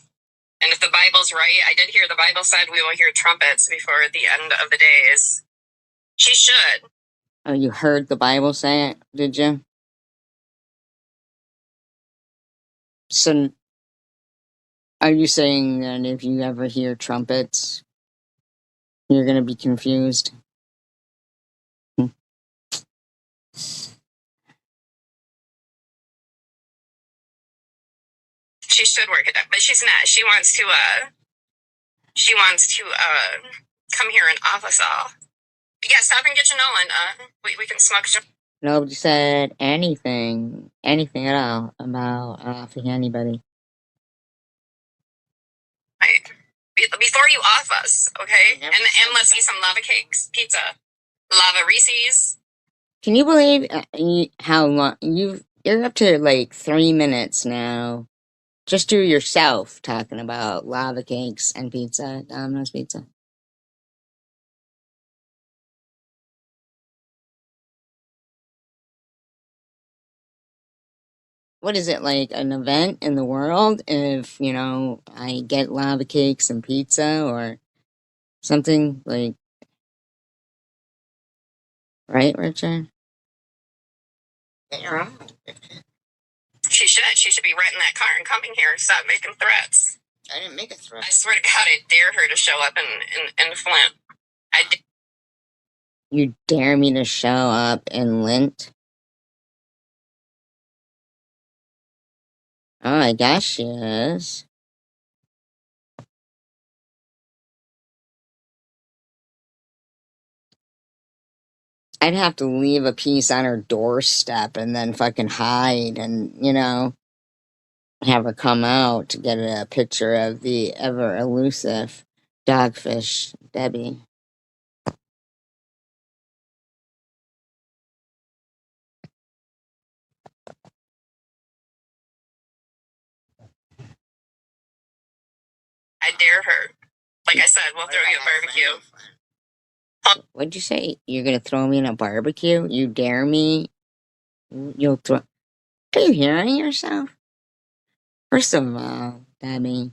And if the Bible's right, I did hear the Bible said we will hear trumpets before the end of the days. She should. Oh, you heard the Bible say it, did you? So, are you saying that if you ever hear trumpets, you're going to be confused? She should work it out, but she's not. She wants to come here and office all. Yeah, stop and get Janelle, and we can smoke. Nobody said anything at all about offing anybody. us, okay? And let's eat some lava cakes, pizza, lava Reese's. Can you believe how long you're up to like 3 minutes now? Just to yourself talking about lava cakes and pizza, Domino's pizza. What is it, like an event in the world if, I get lava cakes and pizza or something like, right, Richard? You're on. She should. She should be renting that car and coming here. Stop making threats. I didn't make a threat. I swear to God, I dare her to show up in Flint. You dare me to show up in Lint? Oh, I guess she is. I'd have to leave a piece on her doorstep and then fucking hide and, have her come out to get a picture of the ever elusive dogfish, Debbie. I dare her. Like I said, we'll throw you a barbecue. What'd you say? You're gonna throw me in a barbecue? You dare me? You'll throw. Are you hearing yourself? First of all, Debbie,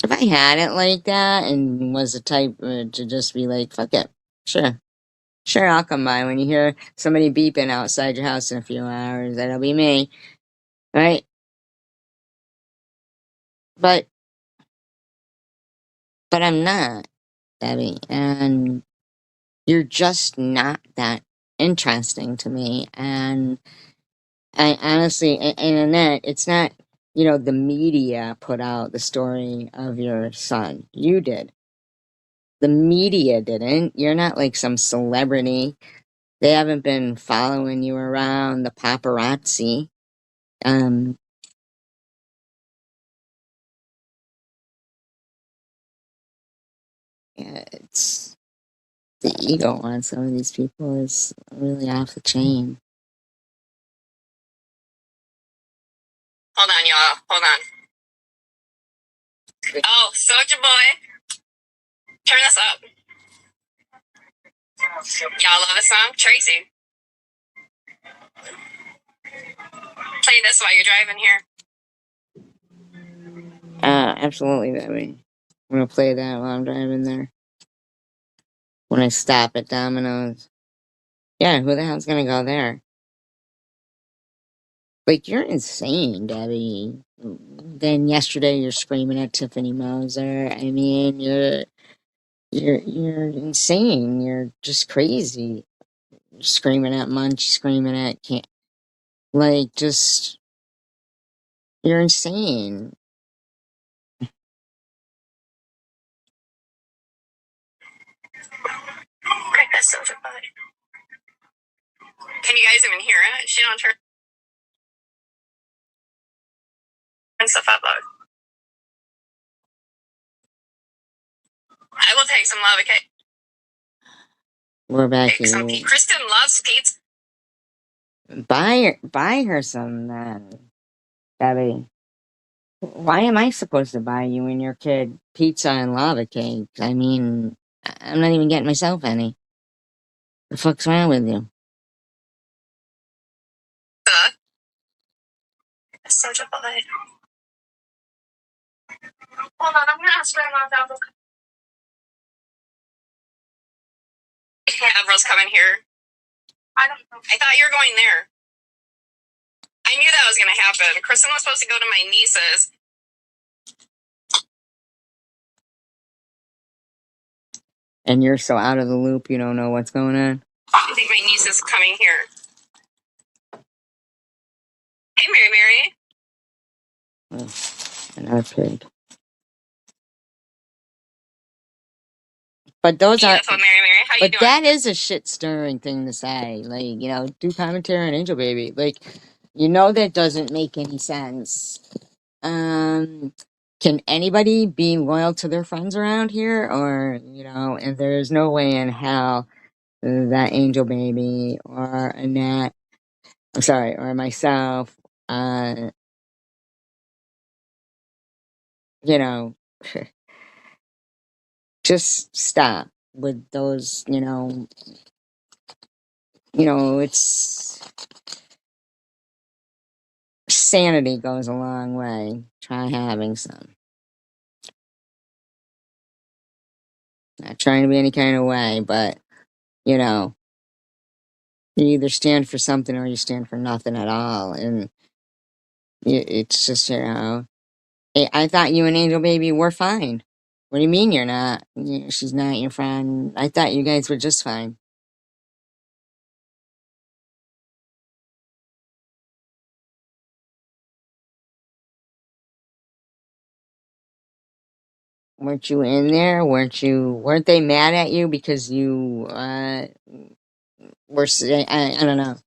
if I had it like that and was the type to just be like, fuck it, sure. Sure, I'll come by when you hear somebody beeping outside your house in a few hours. That'll be me, right? But, but I'm not, Debbie, and you're just not that interesting to me. And I honestly, and Annette, it's not, the media put out the story of your son. You did. The media didn't. You're not like some celebrity. They haven't been following you around, the paparazzi. Um, yeah, it's the ego on some of these people is really off the chain. Hold on, y'all. Hold on. Oh, Soulja Boy. Turn this up. Y'all love this song? Tracy. Play this while you're driving here. Absolutely, Debbie. I'm gonna play that while I'm driving there. When I stop at Domino's. Yeah, who the hell's gonna go there? Like, you're insane, Debbie. Then yesterday you're screaming at Tiffany Moser. I mean, you're insane. You're just crazy. You're screaming at Munch, screaming at can't like just you're insane. Break that Soulja Boy. Can you guys even hear it? She don't turn stuff up loud. I will take some lava cake. We're back Take some here. Kristen loves pizza. Buy her some then, Debbie. Why am I supposed to buy you and your kid pizza and lava cakes? I mean, I'm not even getting myself any. The fuck's wrong with you? Soulja Boy. Hold on, I'm gonna ask Grandma if Avril. Avril's coming here. I don't know. I thought you were going there. I knew that was gonna happen. Kristen was supposed to go to my niece's. And you're so out of the loop, you don't know what's going on? I think my niece is coming here. Hey, Mary. Another pig. But those are. Beautiful, Mary. How you But doing? that is a shit stirring thing to say. Like, do commentary on Angel Baby. Like, that doesn't make any sense. Can can anybody be loyal to their friends around here? Or, and there's no way in hell that Angel Baby or Annette, I'm sorry, or myself, uh, you know, just stop with those, it's sanity goes a long way. Try having some. Not trying to be any kind of way, but, you know, you either stand for something or you stand for nothing at all. And it's just, I thought you and Angel Baby were fine. What do you mean you're not? She's not your friend. I thought you guys were just fine. Weren't you in there? Weren't they mad at you because you, were, I don't know.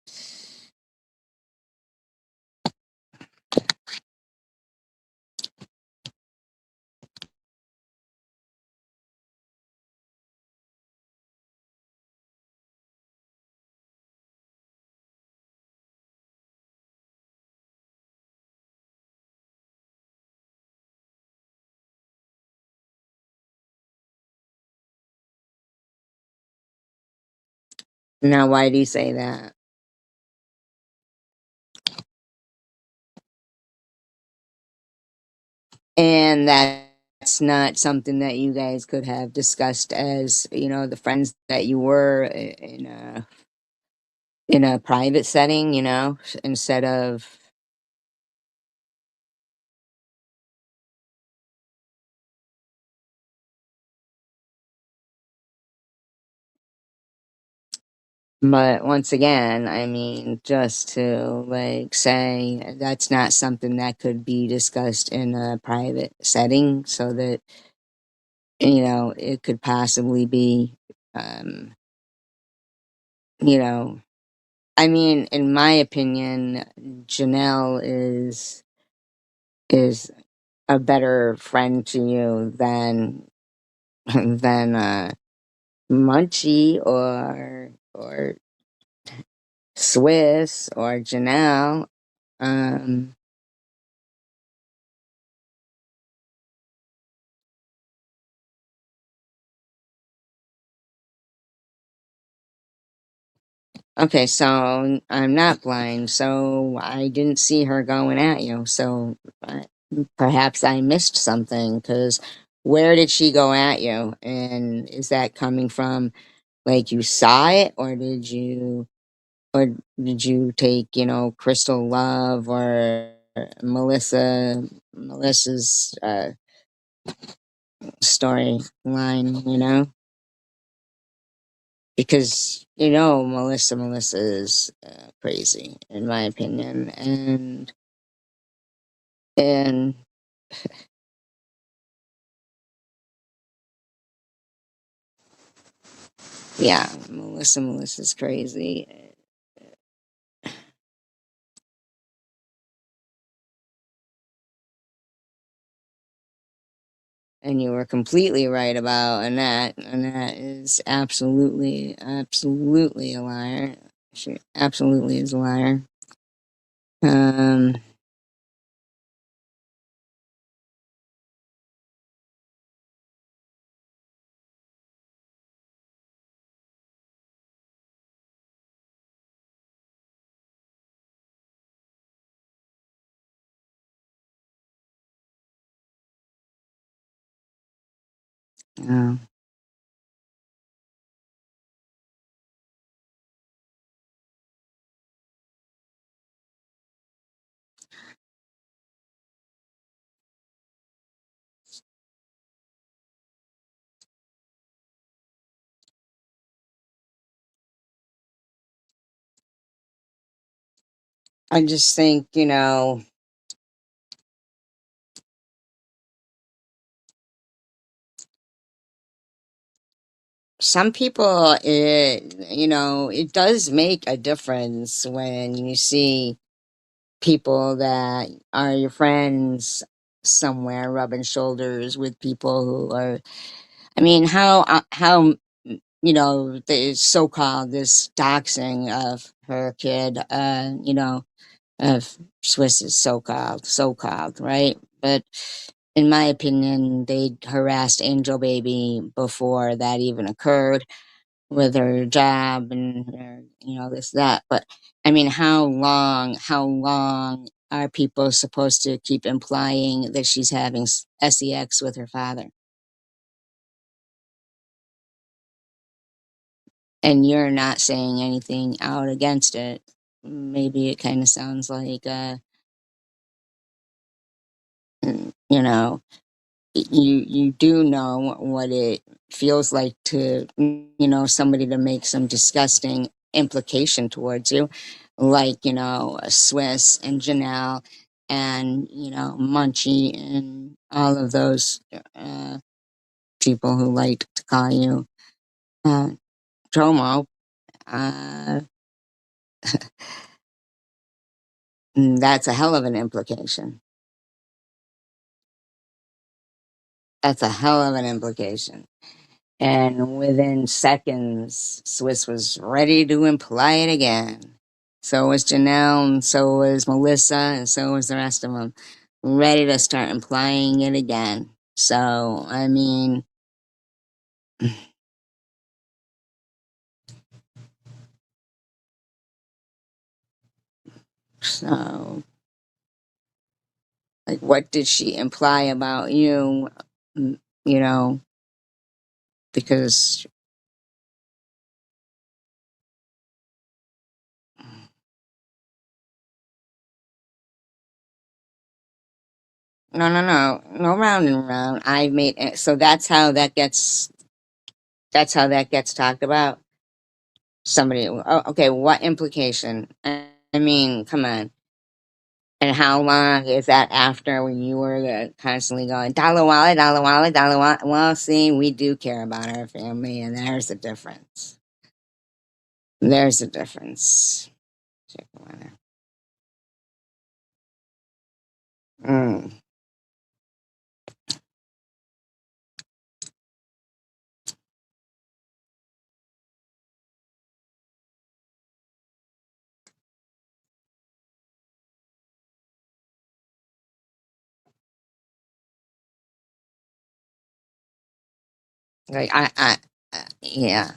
Now, why do you say that? And that's not something that you guys could have discussed as, the friends that you were in a private setting, instead of. But once again, I mean, just to like say that's not something that could be discussed in a private setting so that, it could possibly be, um, you know, I mean, in my opinion, Janelle is a better friend to you than than Munchie or Swiss or Janelle. Um, okay, so I'm not blind, so I didn't see her going at you. So uh, perhaps I missed something because where did she go at you? And is that coming from like you saw it, or did you take Crystal Love or Melissa's storyline? Because Melissa is crazy in my opinion, and yeah, Melissa's crazy, and you were completely right about Annette. Annette is absolutely a liar. She absolutely is a liar. Um, uh, I just think some people, it does make a difference when you see people that are your friends somewhere rubbing shoulders with people who are, I mean, how the so-called this doxing of her kid, of Swiss is so-called, right? But in my opinion, they harassed Angel Baby before that even occurred with her job and her, this, that. But I mean, how long are people supposed to keep implying that she's having sex with her father? And you're not saying anything out against it. Maybe it kind of sounds like, you know, you do know what it feels like to, somebody to make some disgusting implication towards you, like, a Swiss and Janelle and, Munchie and all of those people who like to call you uh, Jomo. Uh, that's a hell of an implication. That's a hell of an implication. And within seconds, Swiss was ready to imply it again. So was Janelle, and so was Melissa, and so was the rest of them. Ready to start implying it again. So, I mean, so, like, what did she imply about you? You know, because, no round and round. I made it. So that's how that gets talked about. Somebody, oh, okay, what implication? I mean, come on. And how long is that after when you were constantly going, dollar wallet, dollar wallet, dollar wallet? Well, see, we do care about our family, and there's a difference. There's a difference. Chicken. Mm. Like, yeah.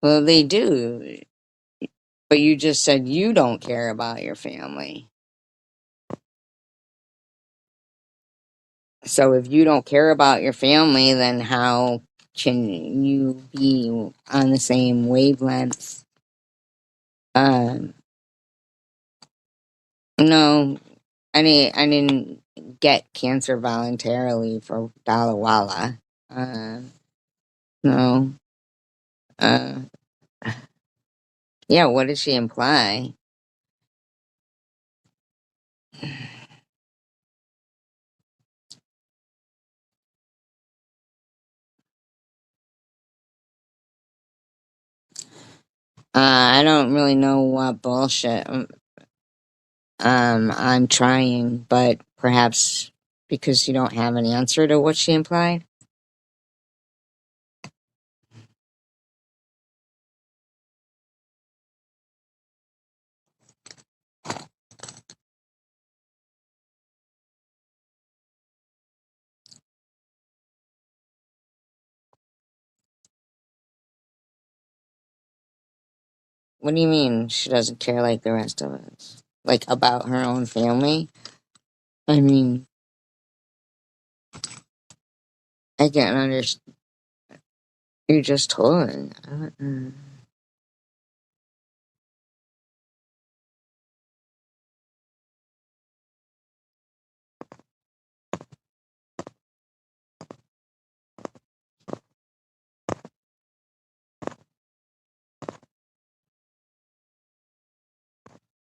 Well, they do. But you just said you don't care about your family. So if you don't care about your family, then how can you be on the same wavelength? Um, no, I didn't get cancer voluntarily for Dalla Walla. No. Uh, yeah. What did she imply? I don't really know what bullshit. I'm trying, but perhaps because you don't have an answer to what she implied. What do you mean she doesn't care like the rest of us? Like about her own family? I mean, I can't understand. You just told her.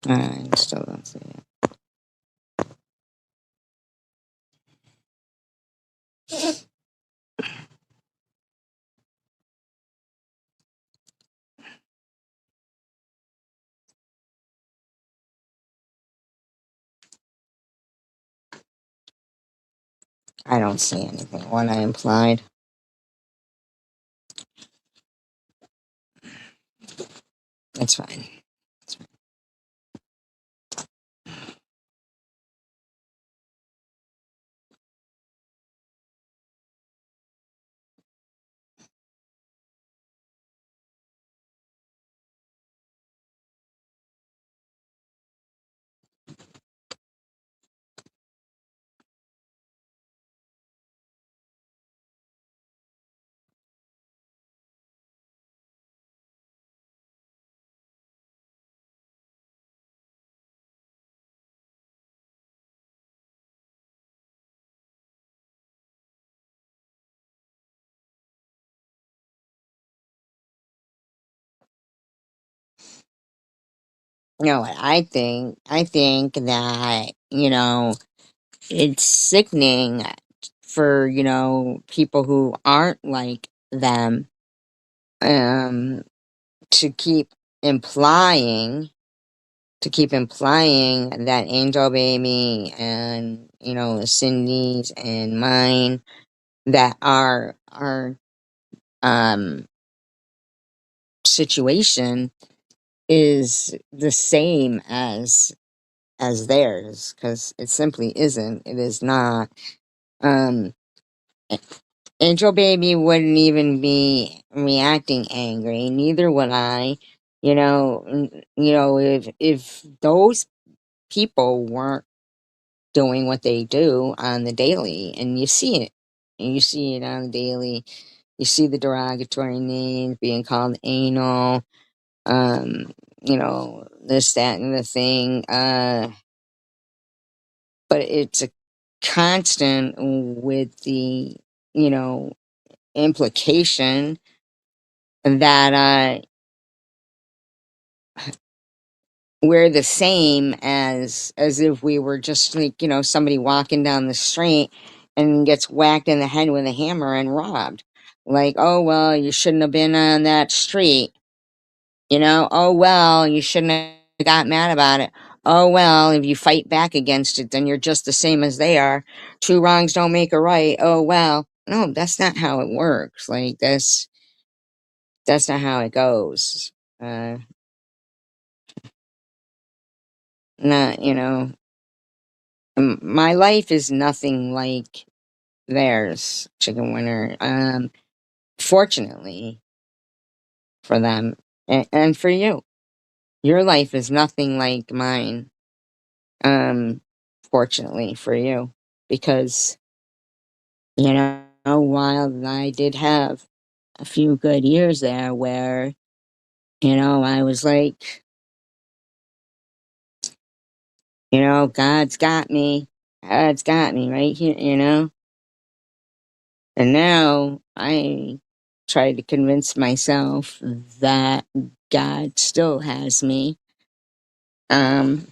I still don't see it. I don't see anything. What I implied. That's fine. It's fine. You know what I think? I think that, it's sickening for, people who aren't like them, um, to keep implying, that Angel Baby and, the Cindy's and mine, that our um situation is the same as theirs, because it simply isn't. It is not. um A- Angel Baby wouldn't even be reacting angry, neither would I. If those people weren't doing what they do on the daily, and you see it, on the daily. You see the derogatory names being called anal, um, this, that, and the thing. But it's a constant with the, you know, implication that we're the same, as if we were just like, somebody walking down the street and gets whacked in the head with a hammer and robbed. Like, oh well, you shouldn't have been on that street. Oh well, you shouldn't have got mad about it. Oh well, if you fight back against it, then you're just the same as they are. Two wrongs don't make a right. Oh well. No, that's not how it works. Like, that's not how it goes. Uh Not, my life is nothing like theirs, Chicken Winter. Fortunately for them, and for you, your life is nothing like mine. Um, Fortunately for you, because, while I did have a few good years there where, I was like, God's got me. God's got me right here. And now I try to convince myself that God still has me. Um,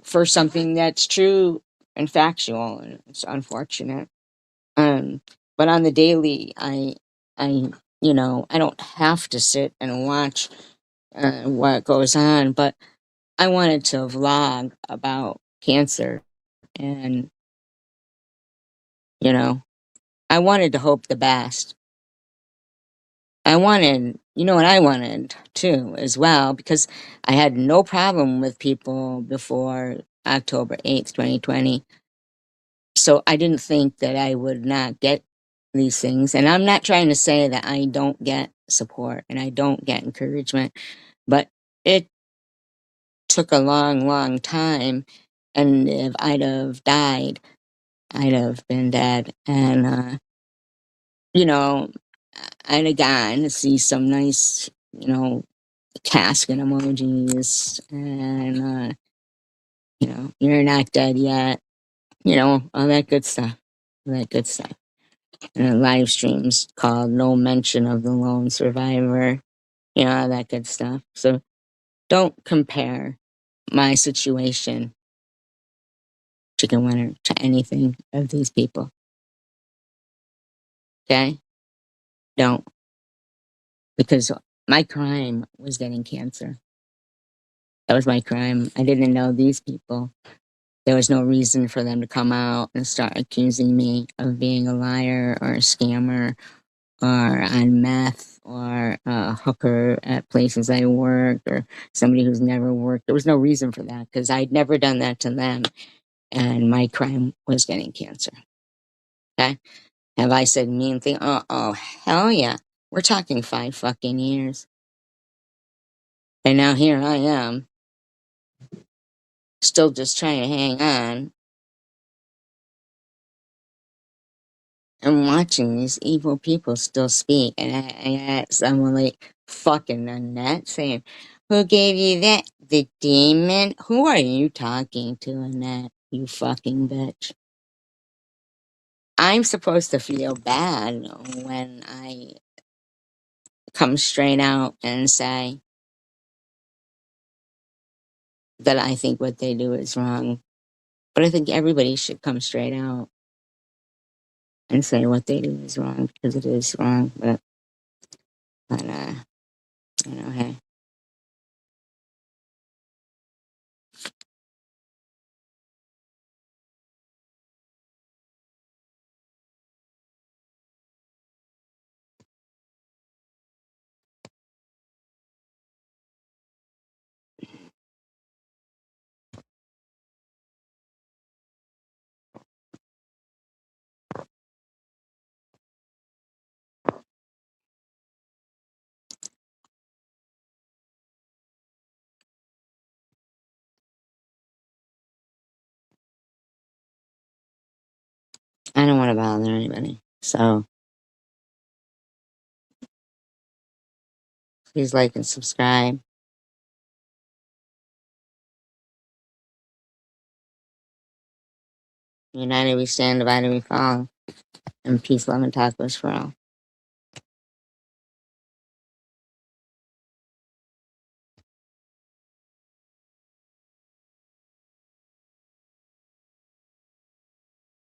for something that's true and factual. And it's unfortunate. Um, but on the daily, I, I don't have to sit and watch what goes on, but I wanted to vlog about cancer, and, you know, I wanted to hope the best. I wanted, what I wanted too, as well, because I had no problem with people before October 8th, 2020. So I didn't think that I would not get these things. And I'm not trying to say that I don't get support and I don't get encouragement, but it took a long, long time. And if I'd have died, I'd have been dead. And, you know, I'd have gone to see some nice, casket emojis, and, you're not dead yet, all that good stuff. All that good stuff. And live streams called No Mention of the Lone Survivor, all that good stuff. So don't compare my situation, Chicken Winter, to anything of these people. Okay? Don't. Because my crime was getting cancer. That was my crime. I didn't know these people. There was no reason for them to come out and start accusing me of being a liar or a scammer or on meth or a hooker at places I worked or somebody who's never worked. There was no reason for that because I'd never done that to them. And my crime was getting cancer. Okay. Have I said mean thing? Oh, hell yeah. We're talking 5 fucking years. And now here I am, still just trying to hang on and watching these evil people still speak. And I had someone like fucking Annette saying, "Who gave you that? The demon? Who are you talking to, Annette? You fucking bitch." I'm supposed to feel bad when I come straight out and say that I think what they do is wrong. But I think everybody should come straight out and say what they do is wrong because it is wrong. But hey. I don't want to bother anybody. So please like and subscribe. United we stand, divided we fall. And peace, love, and tacos for all.